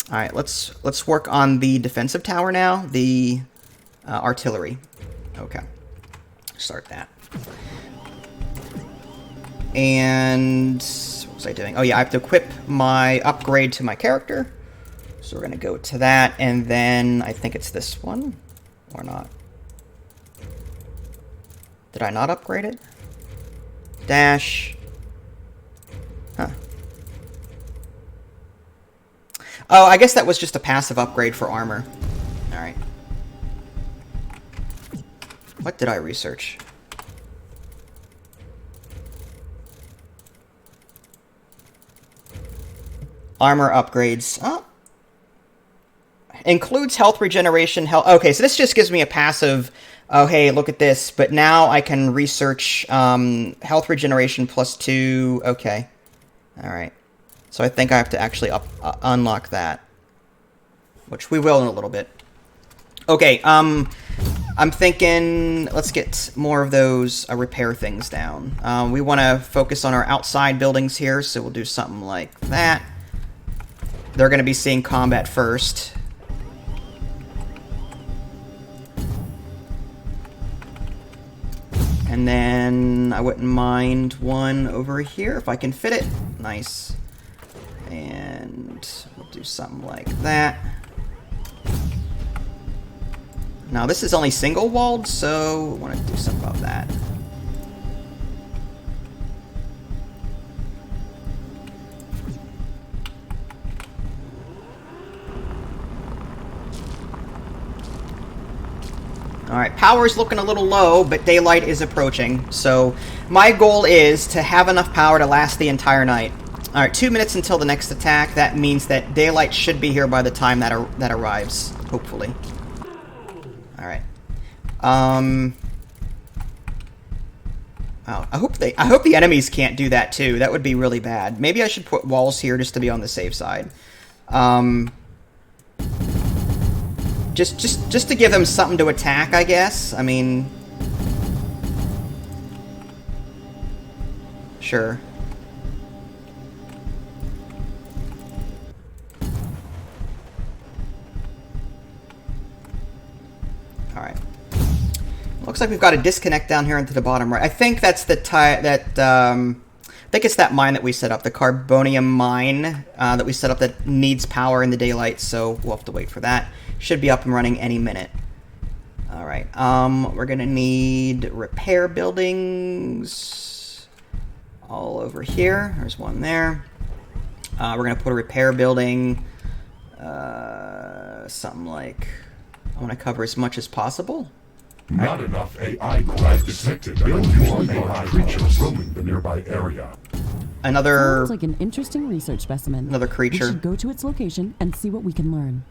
Alright, let's work on the defensive tower now. The artillery. Okay. Start that. And... what was I doing? Oh yeah, I have to equip my upgrade to my character. So we're going to go to that, and then I think it's this one. Or not. Did I not upgrade it? Dash. Huh. Oh, I guess that was just a passive upgrade for armor. Alright. What did I research? Armor upgrades. Oh. Includes health regeneration. Okay, so this just gives me a passive... oh, hey, look at this. But now I can research health regeneration +2. Okay. Alright. So I think I have to actually unlock that. Which we will in a little bit. Okay, I'm thinking... let's get more of those repair things down. We want to focus on our outside buildings here, so we'll do something like that. They're going to be seeing combat first. And then I wouldn't mind one over here if I can fit it. Nice. And we'll do something like that. Now this is only single walled, so I want to do something about that. Alright, power's looking a little low, but daylight is approaching. So my goal is to have enough power to last the entire night. Alright, 2 minutes until the next attack. That means that daylight should be here by the time that arrives, hopefully. Alright. Oh, I hope the enemies can't do that too. That would be really bad. Maybe I should put walls here just to be on the safe side. Just to give them something to attack, I guess. I mean... sure. Alright. Looks like we've got a disconnect down here into the bottom right. I think that's the I think it's that mine that we set up, the carbonium mine that we set up that needs power in the daylight, so we'll have to wait for that. Should be up and running any minute. Alright, we're gonna need repair buildings all over here. There's one there. We're gonna put a repair building, something like, I want to cover as much as possible. Not enough AI cores detected. More AI creatures roaming the nearby area. Another... sounds like an interesting research specimen. Another creature. We should go to its location and see what we can learn.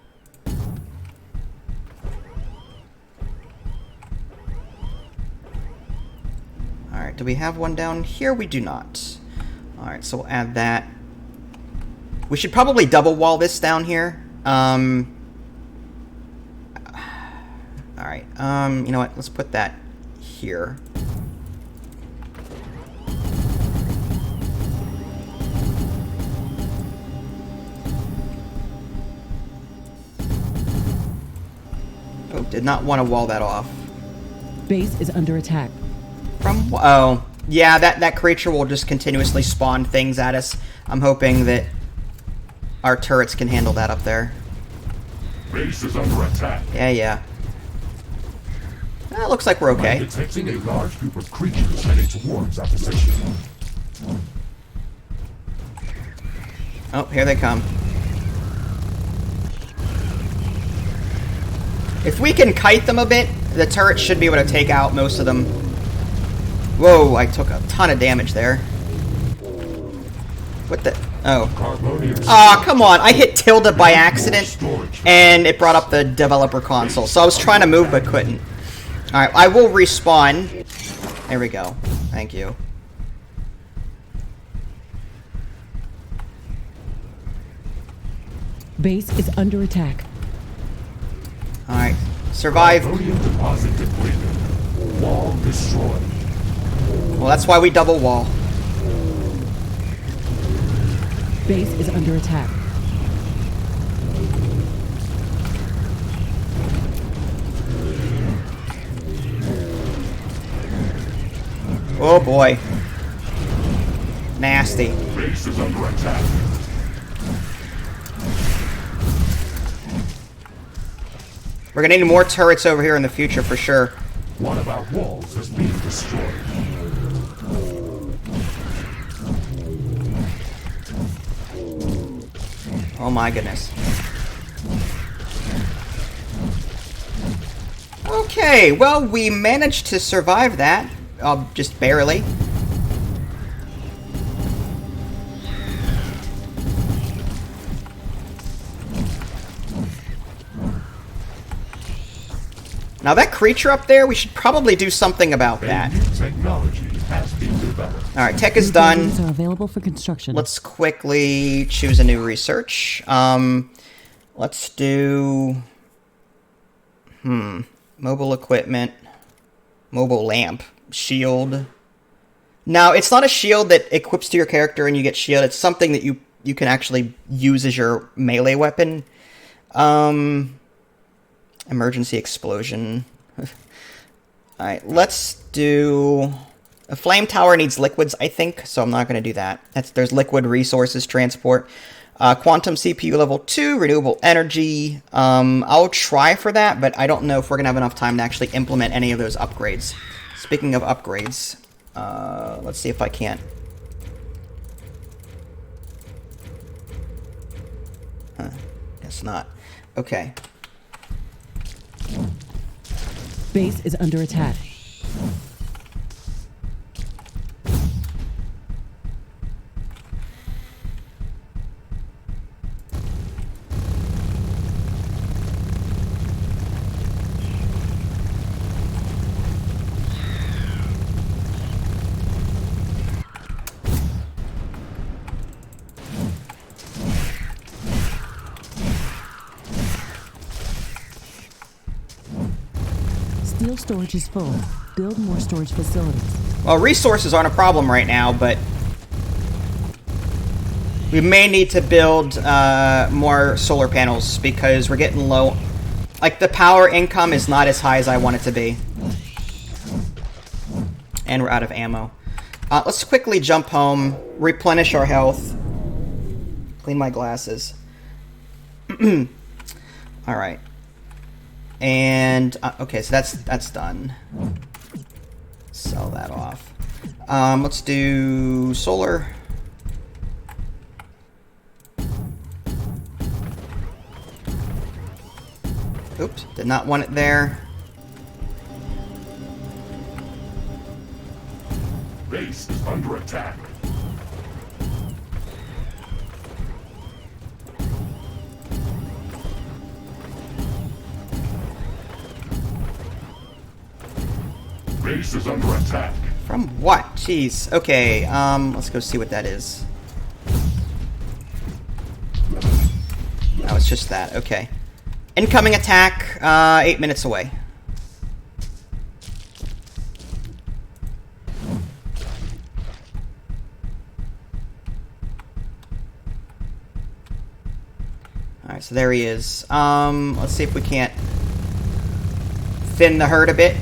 Alright, do we have one down here? We do not. Alright, so we'll add that. We should probably double wall this down here. Alright, you know what? Let's put that here. Oh, did not want to wall that off. Base is under attack. From... oh, yeah, that creature will just continuously spawn things at us. I'm hoping that our turrets can handle that up there. Base is under attack. Yeah. Looks like we're okay. I'm detecting a large group of creatures heading towards our position. Oh, here they come. If we can kite them a bit, the turret should be able to take out most of them. Whoa, I took a ton of damage there. What the... oh. Aw, come on. I hit tilde by accident, and it brought up the developer console. So I was trying to move, but couldn't. Alright, I will respawn. There we go. Thank you. Base is under attack. Alright. Survive. Plutonium deposit depleted. Wall destroyed. Well, that's why we double wall. Base is under attack. Oh boy. Nasty. Base is under attack. We're gonna need more turrets over here in the future for sure. One of our walls is being destroyed. Oh my goodness. Okay, well, we managed to survive that. Just barely. Now that creature up there, we should probably do something about that. Technology has been developed. Alright, tech is done. Buildings are available for construction. Let's quickly choose a new research. Let's do... Mobile equipment. Mobile lamp. Shield. Now, it's not a shield that equips to your character and you get shield. It's something that you can actually use as your melee weapon. Emergency explosion. Alright, let's do... A flame tower needs liquids, I think, so I'm not going to do that. There's liquid resources transport. Quantum CPU level 2, renewable energy. I'll try for that, but I don't know if we're going to have enough time to actually implement any of those upgrades. Speaking of upgrades, let's see if I can't. Guess not. Okay. Base is under attack. Steel storage is full. Build more storage facilities. Well, resources aren't a problem right now, but we may need to build more solar panels because we're getting low. Like, the power income is not as high as I want it to be. And we're out of ammo. Let's quickly jump home, replenish our health, clean my glasses. Alright. And, okay, so that's done. Sell that off. Let's do solar. Oops, did not want it there. Base is under attack. Base is under attack. From what? Jeez. Okay, let's go see what that is. Oh, it's just that. Okay. Incoming attack, 8 minutes away. Alright, so there he is. Let's see if we can't thin the herd a bit.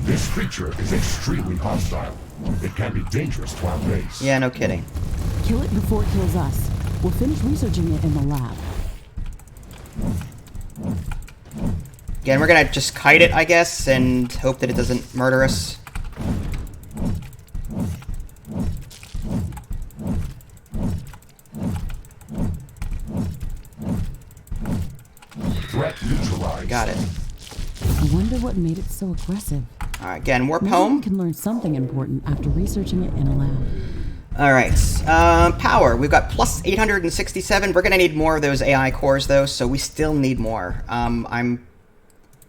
This creature is extremely hostile. It can be dangerous to our base. Yeah, no kidding. Kill it before it kills us. We'll finish researching it in the lab. Again, we're gonna just kite it, I guess, and hope that it doesn't murder us. Threat neutralized. Got it. I wonder what made it so aggressive. Alright, again, warp Maybe we home. can learn something important after researching it in a lab. Alright, power. We've got plus 867. We're going to need more of those AI cores, though, so we still need more. I'm going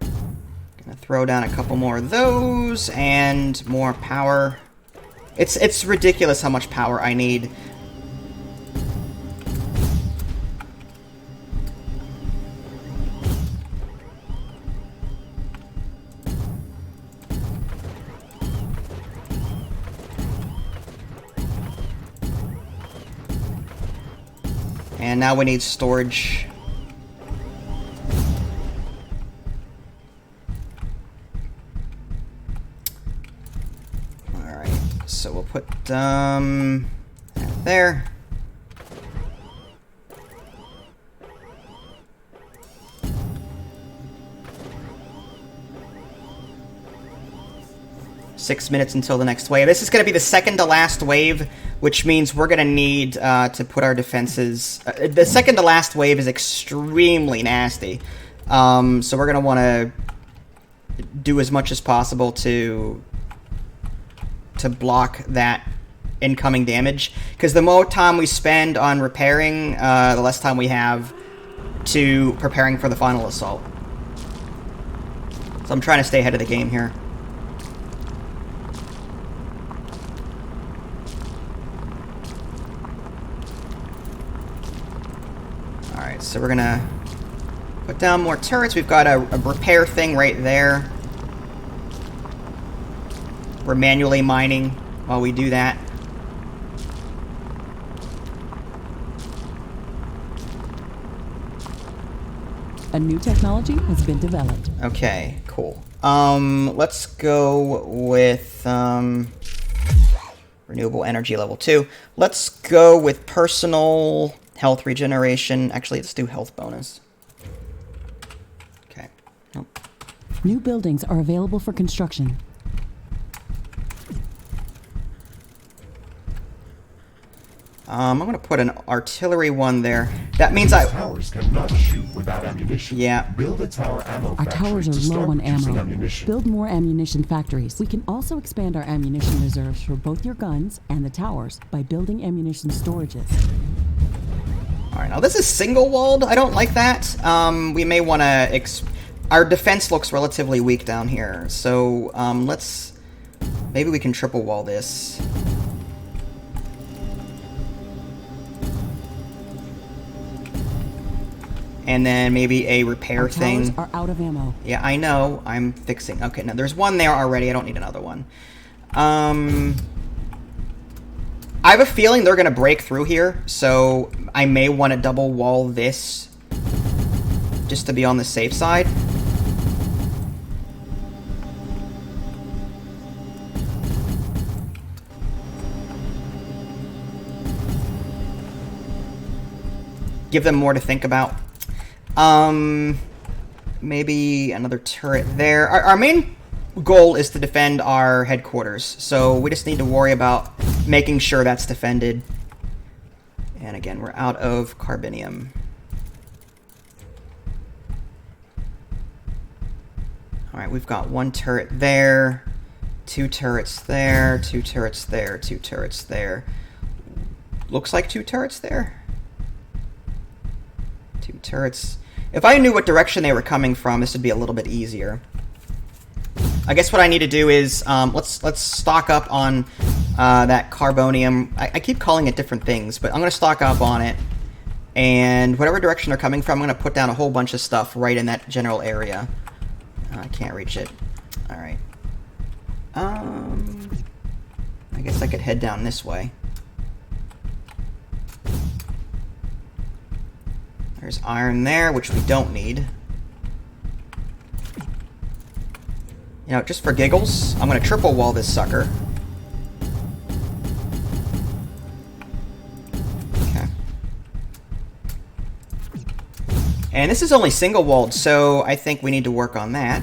to throw down a couple more of those, and more power. It's ridiculous how much power I need. And now we need storage. Alright, so we'll put that there. Six minutes until the next wave. This is going to be the second to last wave, which means we're going to need to put our defenses... the second to last wave is extremely nasty. So we're going to want to do as much as possible to block that incoming damage. Because the more time we spend on repairing, the less time we have to preparing for the final assault. So I'm trying to stay ahead of the game here. Alright, so we're gonna put down more turrets. We've got a repair thing right there. We're manually mining while we do that. A new technology has been developed. Okay, cool. Let's go with renewable energy level 2. Let's go with personal health regeneration. Actually, let's do health bonus. Okay. Nope. New buildings are available for construction. I'm going to put an artillery one there. That means I... Towers cannot shoot without ammunition. Yeah. Build a tower ammo Our factory towers to are low start on producing ammo. ammunition. Build more ammunition factories. We can also expand our ammunition reserves for both your guns and the towers by building ammunition storages. Alright, now this is single-walled. I don't like that. We may want to... Our defense looks relatively weak down here. So, let's... Maybe we can triple-wall this. And then maybe a repair Our thing. towers are out of ammo. Yeah, I know. I'm fixing. Okay, now there's one there already. I don't need another one. I have a feeling they're going to break through here, so I may want to double wall this just to be on the safe side. Give them more to think about. Maybe another turret there. Our main goal is to defend our headquarters, so we just need to worry about making sure that's defended. And again, we're out of carbonium. Alright, we've got one turret there, two turrets there, two turrets there, two turrets there. Looks like two turrets there. Two turrets. If I knew what direction they were coming from, this would be a little bit easier. I guess what I need to do is, let's stock up on that carbonium. I keep calling it different things, but I'm going to stock up on it. And whatever direction they're coming from, I'm going to put down a whole bunch of stuff right in that general area. I can't reach it. Alright. I guess I could head down this way. There's iron there, which we don't need. You know, just for giggles, I'm going to triple wall this sucker. Okay. And this is only single walled, so I think we need to work on that.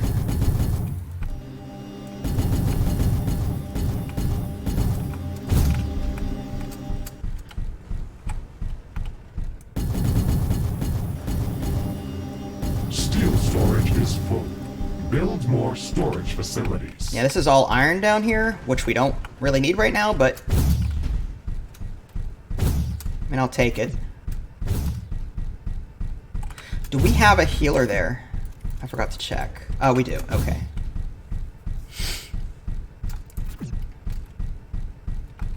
Build more storage facilities. Yeah, this is all iron down here, which we don't really need right now, but mean, I'll take it. Do we have a healer there? I forgot to check. Oh, we do. Okay.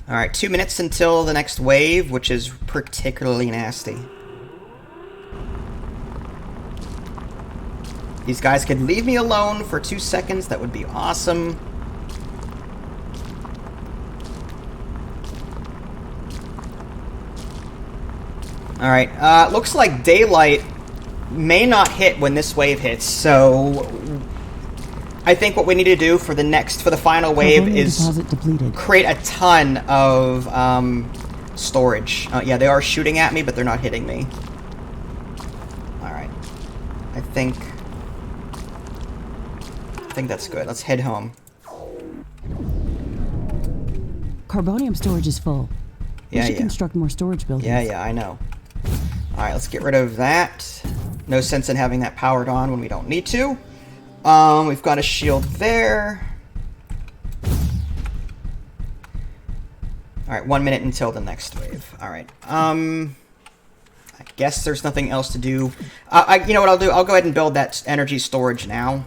Alright, 2 minutes until the next wave, which is particularly nasty. These guys could leave me alone for 2 seconds. That would be awesome. Alright, looks like daylight may not hit when this wave hits, so I think what we need to do for the final wave is create a ton of storage. Yeah, they are shooting at me, but they're not hitting me. Alright. I think that's good. Let's head home. Carbonium storage is full. We should construct more storage buildings. Yeah, I know. Alright, let's get rid of that. No sense in having that powered on when we don't need to. We've got a shield there. Alright, 1 minute until the next wave. Alright, I guess there's nothing else to do. You know what I'll do? I'll go ahead and build that energy storage now.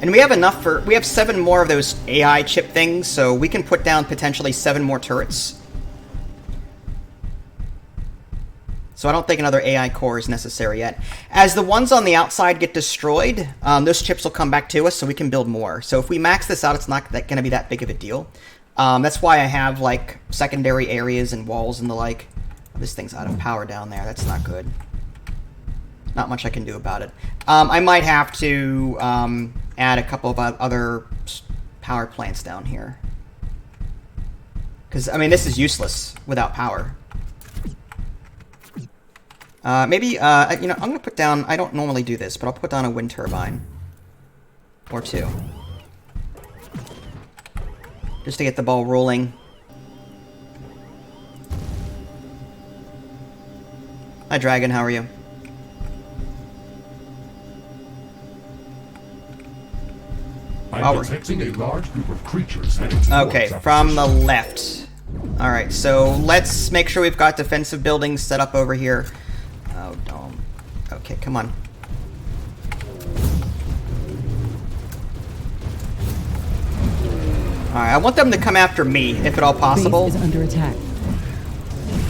And we have enough for... We have 7 more of those AI chip things, so we can put down potentially 7 more turrets. So I don't think another AI core is necessary yet. As the ones on the outside get destroyed, those chips will come back to us so we can build more. So if we max this out, it's not going to be that big of a deal. That's why I have, like, secondary areas and walls and the like. Oh, this thing's out of power down there. That's not good. Not much I can do about it. I might have to add a couple of other power plants down here. Because, I mean, this is useless without power. Maybe, you know, I'm going to put down... I don't normally do this, but I'll put down a wind turbine. Or 2. Just to get the ball rolling. Hi, Dragon. How are you? I'm detecting a large group of creatures heading towards Okay, from the left. Alright, so let's make sure we've got defensive buildings set up over here. Oh, dome. Okay, come on. Alright, I want them to come after me, if at all possible. Base is under attack.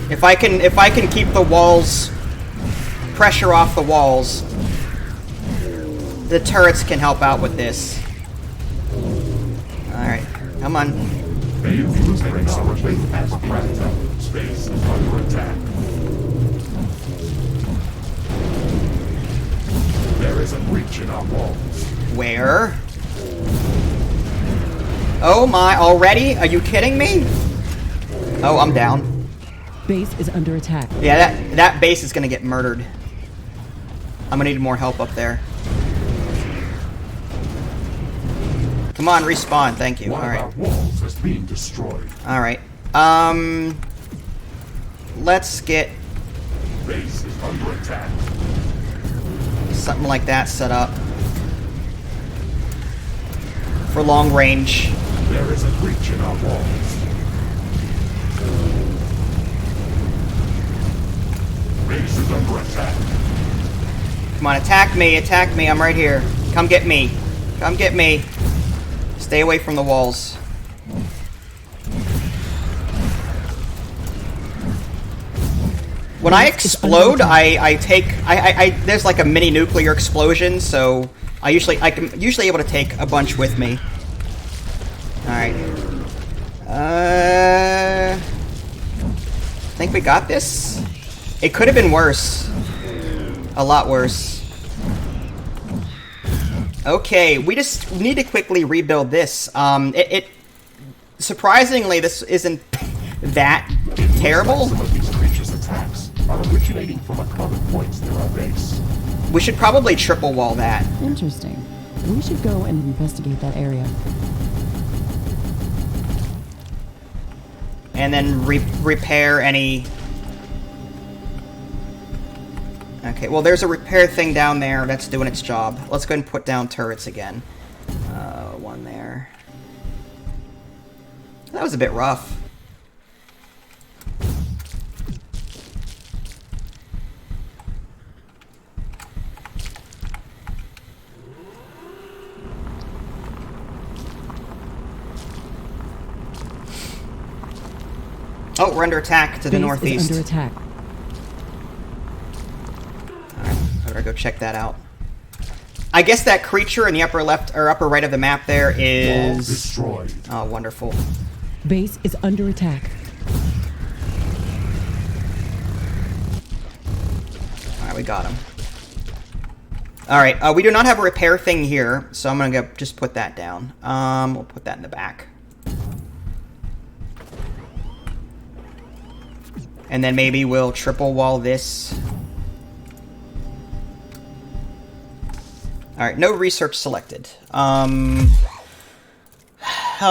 If I can keep the walls... pressure off the walls, the turrets can help out with this. Alright, come on. Space is under attack. There is a breach in our walls. Where? Oh my, already? Are you kidding me? Oh, I'm down. Base is under attack. Yeah, that base is gonna get murdered. I'm gonna need more help up there. Come on, respawn. Thank you. One of our walls is being destroyed. Alright. Let's get Base is under attack. something like that set up. For long range. There is a breach in our walls. Base is under attack. Come on, attack me, I'm right here. Come get me. Come get me. Stay away from the walls. When I explode, I there's like a mini nuclear explosion, so I'm usually able to take a bunch with me. Alright. Think we got this? It could have been worse. A lot worse. Okay, we just need to quickly rebuild this. Surprisingly, this isn't that terrible. Some of these creatures' attacks are originating from a common point near our base. We should probably triple wall that. Interesting. We should go and investigate that area. And then repair any... Okay, well, there's a repair thing down there that's doing its job. Let's go ahead and put down turrets again. One there. That was a bit rough. Oh, we're under attack to the northeast. Is under attack. Alright, I better go check that out. I guess that creature in the upper left or upper right of the map there is destroyed. Oh, wonderful. Base is under attack. Alright, we got him. Alright, we do not have a repair thing here, so I'm gonna just put that down. We'll put that in the back. And then maybe we'll triple wall this. Alright, no research selected. How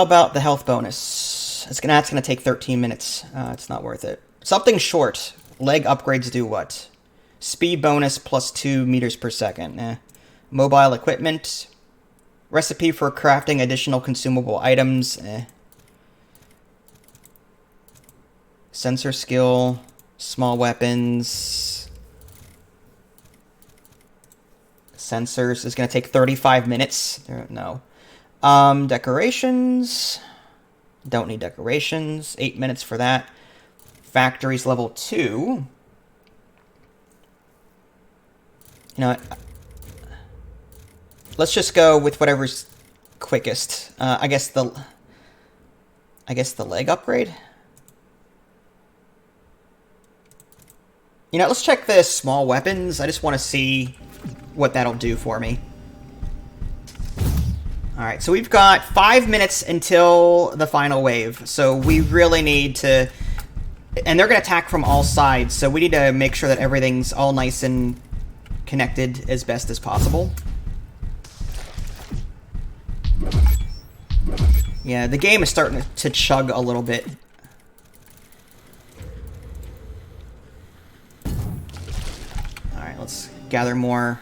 about the health bonus? That's gonna take 13 minutes. It's not worth it. Something short. Leg upgrades do what? Speed bonus plus 2 meters per second. Mobile equipment. Recipe for crafting additional consumable items. Sensor skill. Small weapons. Sensors is going to take 35 minutes. No. Decorations. Don't need decorations. 8 minutes for that. Factories level 2. You know what? Let's just go with whatever's quickest. I guess the leg upgrade. You know, let's check the small weapons. I just want to see what that'll do for me. Alright, so we've got 5 minutes until the final wave. So we really need to... And they're going to attack from all sides, so we need to make sure that everything's all nice and connected as best as possible. Yeah, the game is starting to chug a little bit. Alright, let's gather more.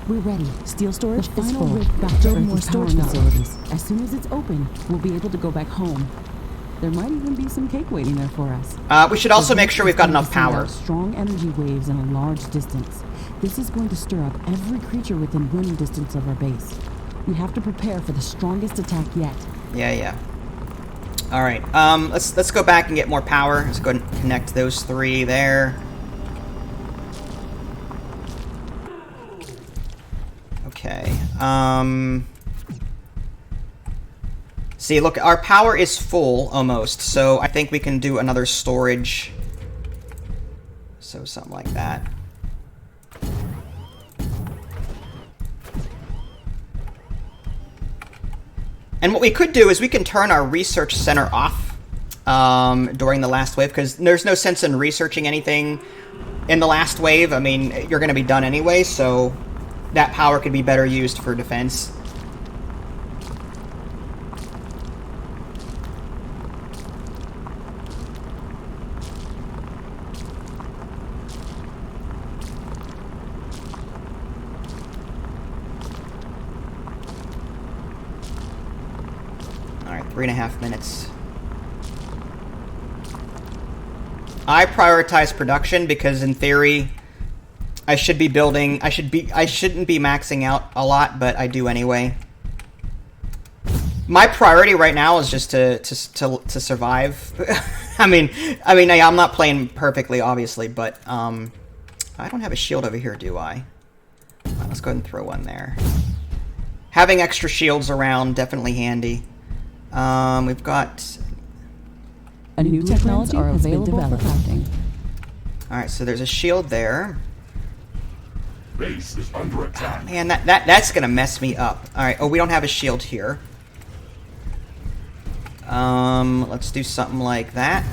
We're ready. Steel storage is full. Build more storage facilities. As soon as it's open, we'll be able to go back home. There might even be some cake waiting there for us. We should also make sure we've got enough power. Strong energy waves in a large distance. This is going to stir up every creature within running distance of our base. We have to prepare for the strongest attack yet. Yeah. All right. Let's go back and get more power. Let's go ahead and connect those 3 there. Okay. See, look, our power is full almost, so I think we can do another storage. So something like that. And what we could do is we can turn our research center off during the last wave, because there's no sense in researching anything in the last wave. I mean, you're going to be done anyway, so that power could be better used for defense. Alright, 3.5 minutes. I prioritize production because in theory I should be building, I shouldn't be maxing out a lot, but I do anyway. My priority right now is just to survive. I mean, I'm not playing perfectly, obviously, but I don't have a shield over here, do I? Let's go ahead and throw one there. Having extra shields around, definitely handy. We've got... A new technology are available for crafting. Alright, so there's a shield there. Base is under attack. Man, that's gonna mess me up. Alright, oh, we don't have a shield here. Let's do something like that.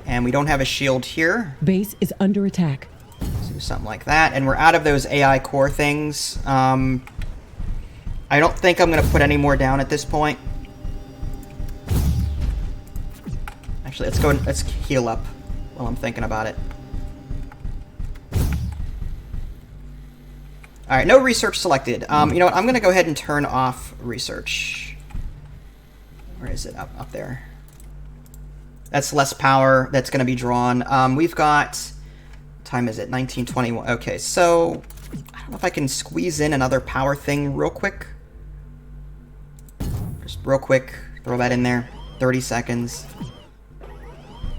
And we don't have a shield here. Base is under attack. Let's do something like that. And we're out of those AI core things. I don't think I'm gonna put any more down at this point. Actually, let's go and let's heal up while I'm thinking about it. Alright, no research selected. You know what? I'm going to go ahead and turn off research. Where is it? Up there. That's less power that's going to be drawn. We've got... What time is it? 1921. Okay, so... I don't know if I can squeeze in another power thing real quick. Just real quick. Throw that in there. 30 seconds.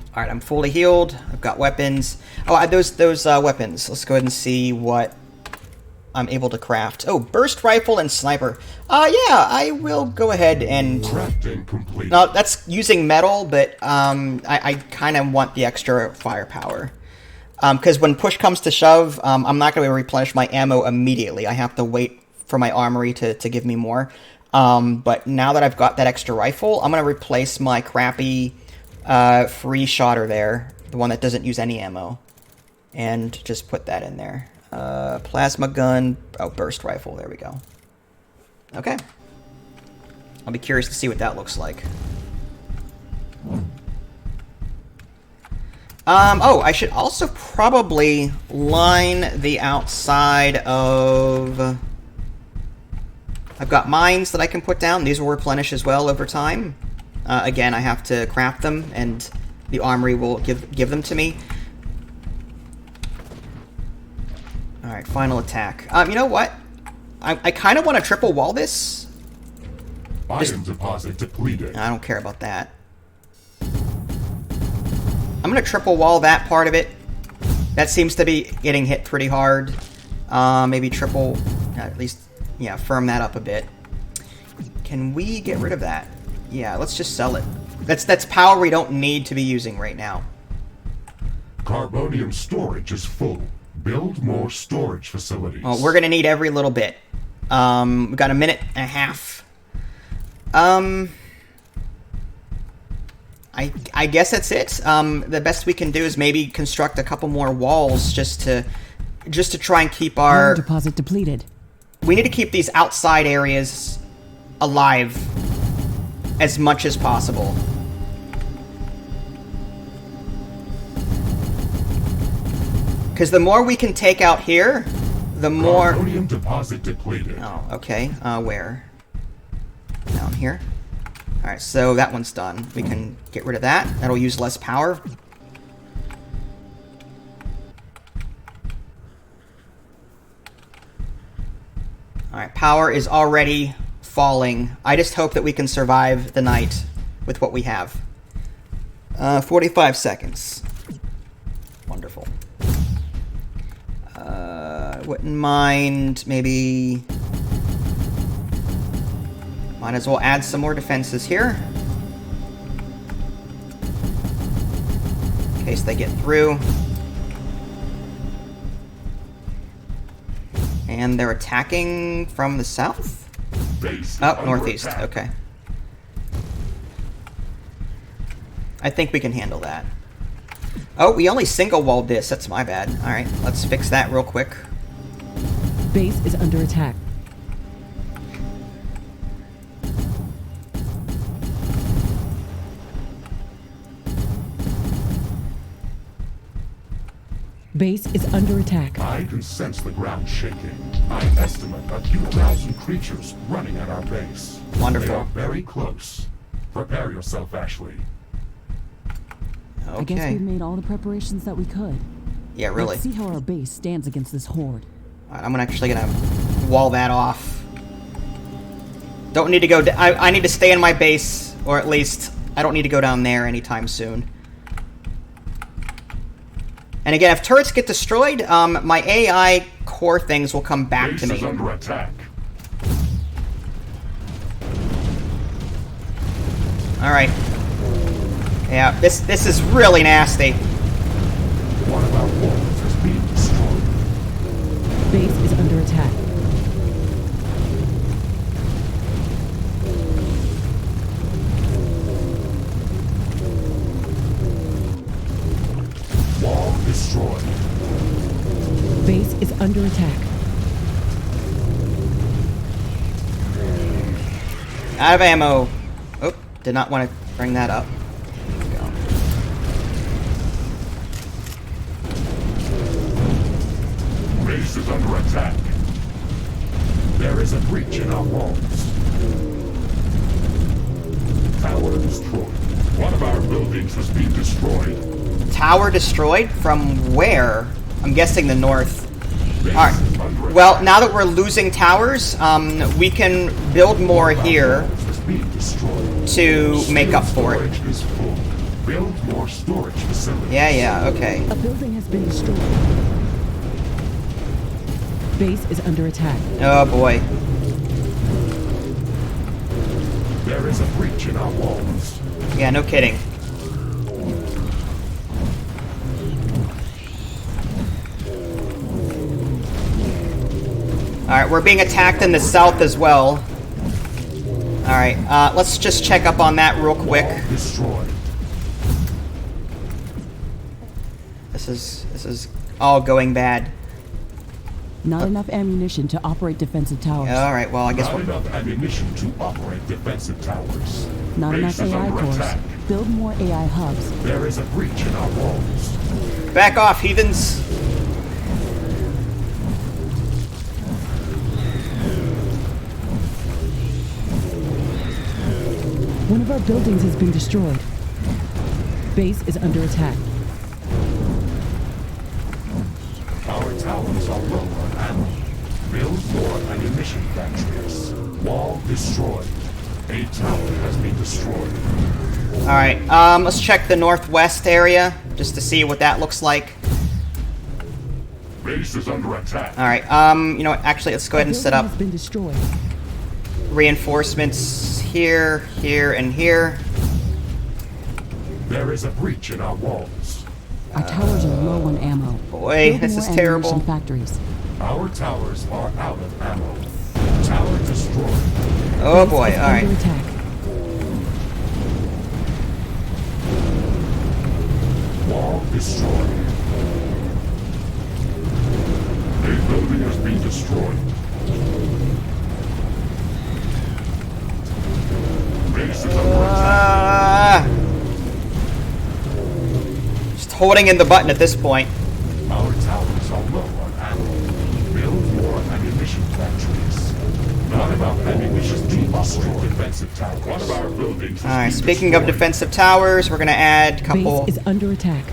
Alright, I'm fully healed. I've got weapons. Oh, those weapons. Let's go ahead and see what I'm able to craft. Oh, burst rifle and sniper. Yeah, I will go ahead and... Crafting complete. No, that's using metal, but I kind of want the extra firepower. Because when push comes to shove, I'm not going to replenish my ammo immediately. I have to wait for my armory to give me more. But now that I've got that extra rifle, I'm going to replace my crappy free shotter there, the one that doesn't use any ammo, and just put that in there. Plasma gun. Oh, burst rifle. There we go. Okay. I'll be curious to see what that looks like. Oh, I should also probably line the outside of... I've got mines that I can put down. These will replenish as well over time. Again, I have to craft them, and the armory will give them to me. Alright, final attack. You know what? I kind of want to triple wall this. Item deposit depleted. I don't care about that. I'm going to triple wall that part of it. That seems to be getting hit pretty hard. Maybe triple, at least, yeah, firm that up a bit. Can we get rid of that? Yeah, let's just sell it. That's power we don't need to be using right now. Carbonium storage is full. Build more storage facilities. Oh, we're going to need every little bit. We've got a minute and a half. I guess that's it. The best we can do is maybe construct a couple more walls just to try and keep our... Power deposit depleted. We need to keep these outside areas alive as much as possible. Because the more we can take out here, the more... Carbonium deposit depleted. Oh, okay. Where? Down here. Alright, so that one's done. We can get rid of that. That'll use less power. Alright, power is already falling. I just hope that we can survive the night with what we have. 45 seconds. Wonderful. Wouldn't mind maybe... Might as well add some more defenses here. In case they get through. And they're attacking from the south? Oh, northeast. Okay. I think we can handle that. Oh, we only single-walled this. That's my bad. Alright, let's fix that real quick. Base is under attack. Base is under attack. I can sense the ground shaking. I estimate a few thousand creatures running at our base. Wonderful. They are very close. Prepare yourself, Ashley. Okay. I guess we've made all the preparations that we could. Yeah, really. Let's see how our base stands against this horde. Alright, I'm actually gonna wall that off. Don't need to go... I need to stay in my base, or at least I don't need to go down there anytime soon. And again, if turrets get destroyed, my AI core things will come back Base to me. is under attack. Alright. Yeah, this is really nasty. One of our walls is being destroyed. Base is under attack. Wall destroyed. Base is under attack. Out of ammo. Oh, did not want to bring that up. There we go. Base is under attack. There is a breach in our walls. Tower destroyed. One of our buildings has been destroyed. Tower destroyed? From where? I'm guessing the north. Alright. Well, now that we're losing towers, we can build more here to make up for it. Build more storage facilities. Yeah, okay. A building has been destroyed. Base is under attack. Oh boy. There is a breach in our walls. Yeah, no kidding. Alright, we're being attacked in the south as well. Alright, let's just check up on that real quick. Destroyed. This is all going bad. Not enough ammunition to operate defensive towers. Alright, well, I guess Not enough ammunition to operate defensive towers. Not Base enough is AI under cores. attack. Build more AI hubs. There is a breach in our walls. back off, heathens. One of our buildings has been destroyed. Base is under attack. Our towers are low on ammo. Build more ammunition factories. Wall destroyed. A tower has been destroyed. Alright, let's check the northwest area, just to see what that looks like. Base is under attack. Alright, you know what, actually, let's go ahead and set up Has been destroyed. reinforcements here, here, and here. There is a breach in our walls. Our towers are low on ammo. Boy, Build this more is terrible. ammunition Factories. Our towers are out of ammo. Tower destroyed. Oh Base boy, is alright. under attack. Wall destroyed. A building has been destroyed. Base is under attack. Just holding in the button at this point. Our towers are low on ammo. Build more ammunition factories. Not enough ammunition to destroy defensive towers. One of our buildings. Alright, speaking of defensive towers, we're gonna add a couple Base is under attack.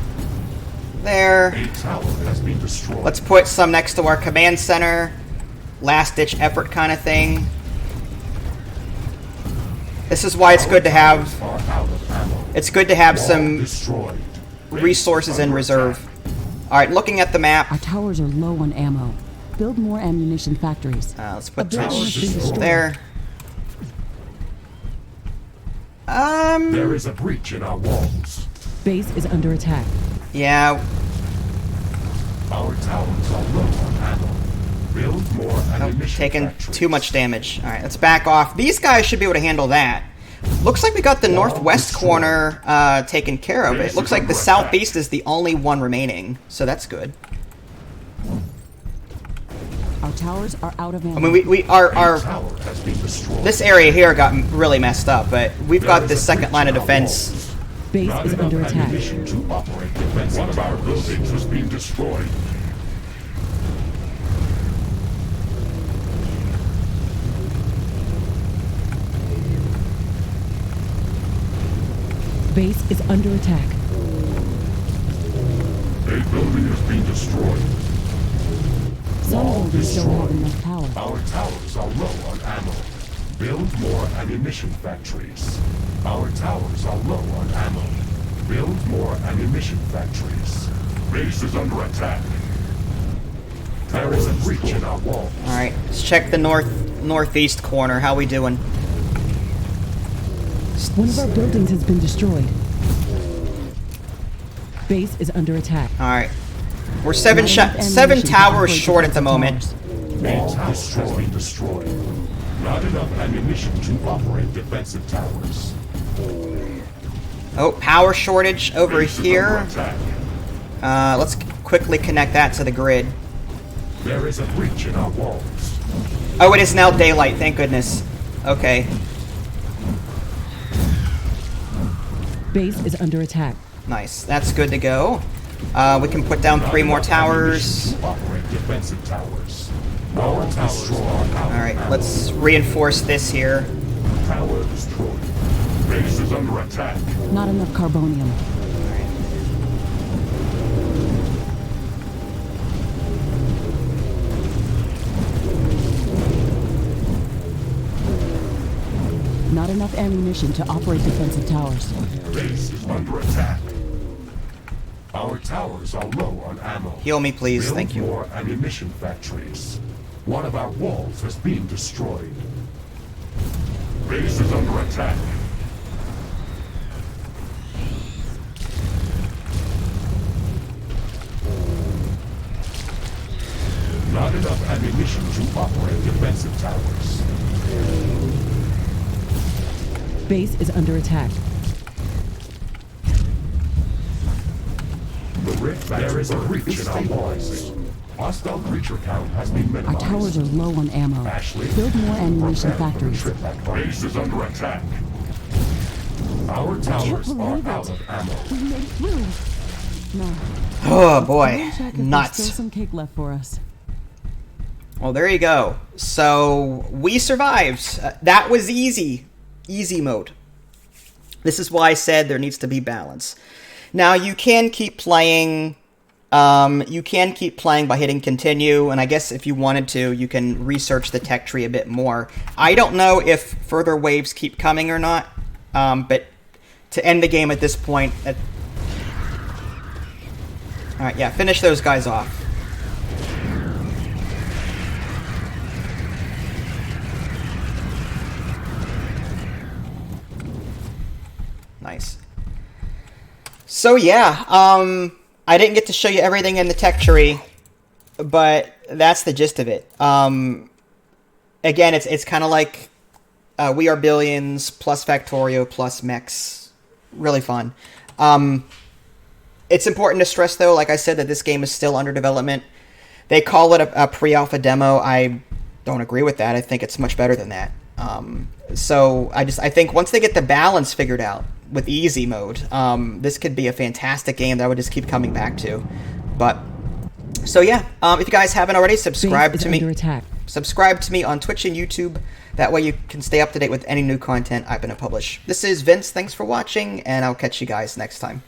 there. A tower has been destroyed. Let's put some next to our command center. Last-ditch effort kind of thing. This is why it's good to have... Are out of ammo. It's good to have Wall some destroyed. resources in reserve. Alright, looking at the map. Our towers are low on ammo. Build more ammunition factories. Let's put building has been destroyed. there. There is a breach in our walls. Base is under attack. Yeah, Our towers are low on ammo. Build more ammunition taking factories. too much damage. Alright, let's back off. These guys should be able to handle that. Looks like we got the northwest corner taken care of. It looks like the southeast is the only one remaining, so that's good. Our towers are out of ammo. I mean, we our Tower has been destroyed. this area here got really messed up, but we've got this second line of defense. Base Not is enough under attack. ammunition to operate defensive. One of our buildings has been destroyed. Base is under attack. A building has been destroyed. Some Wall buildings don't have destroyed. enough power. Our towers are low on ammo. Build more ammunition factories. Our towers are low on ammo. Build more ammunition factories. Base is under attack. There is a breach in our walls. Alright, let's check the northeast corner. How we doing? One of our buildings has been destroyed. Base is under attack. Alright. We're Not enough seven ammunition to towers operate short at the defensive moment. towers. Wall has been destroyed. Not enough ammunition to operate defensive towers. Oh, power shortage over Base is under here. attack. Let's quickly connect that to the grid. There is a breach in our walls. Oh, it is now daylight, thank goodness. Okay, Base is under attack. nice. That's good to go. We can put down 3 more towers. Operate defensive towers. Our towers are Alright, let's reinforce this here. Tower destroyed. Base is under attack. Not enough carbonium. Not enough ammunition to operate defensive towers. Base is under attack. Our towers are low on ammo. Heal me, please. Build Thank you. more ammunition factories. One of our walls has been destroyed. Base is under attack. Not enough ammunition to operate defensive towers. Base is under attack. The Riftbreaker is a breach in our walls. Hostile creature count has been Our minimized. towers are low on ammo. Ashley, Build more ammunition prepare for the factories. trip back. Base is under attack. Our towers are believe out it. of ammo. We made it through. No. Oh boy, Check if there's nuts. still some cake left for us. Well, there you go. So, we survived. That was easy. Easy mode. This is why I said there needs to be balance. Now, you can keep playing... by hitting continue, and I guess if you wanted to, you can research the tech tree a bit more. I don't know if further waves keep coming or not, but to end the game at this point... Alright, yeah, finish those guys off. Nice. So yeah, I didn't get to show you everything in the tech tree, but that's the gist of it. Again, it's kind of like We Are Billions plus Factorio plus mechs. Really fun. It's important to stress, though, like I said, that this game is still under development. They call it a pre-alpha demo. I don't agree with that. I think it's much better than that. So I think once they get the balance figured out with easy mode, this could be a fantastic game that I would just keep coming back to. But so yeah, if you guys haven't already, subscribe Base is to me. under attack. Subscribe to me on Twitch and YouTube. That way you can stay up to date with any new content I'm going to publish. This is Vince. Thanks for watching, and I'll catch you guys next time.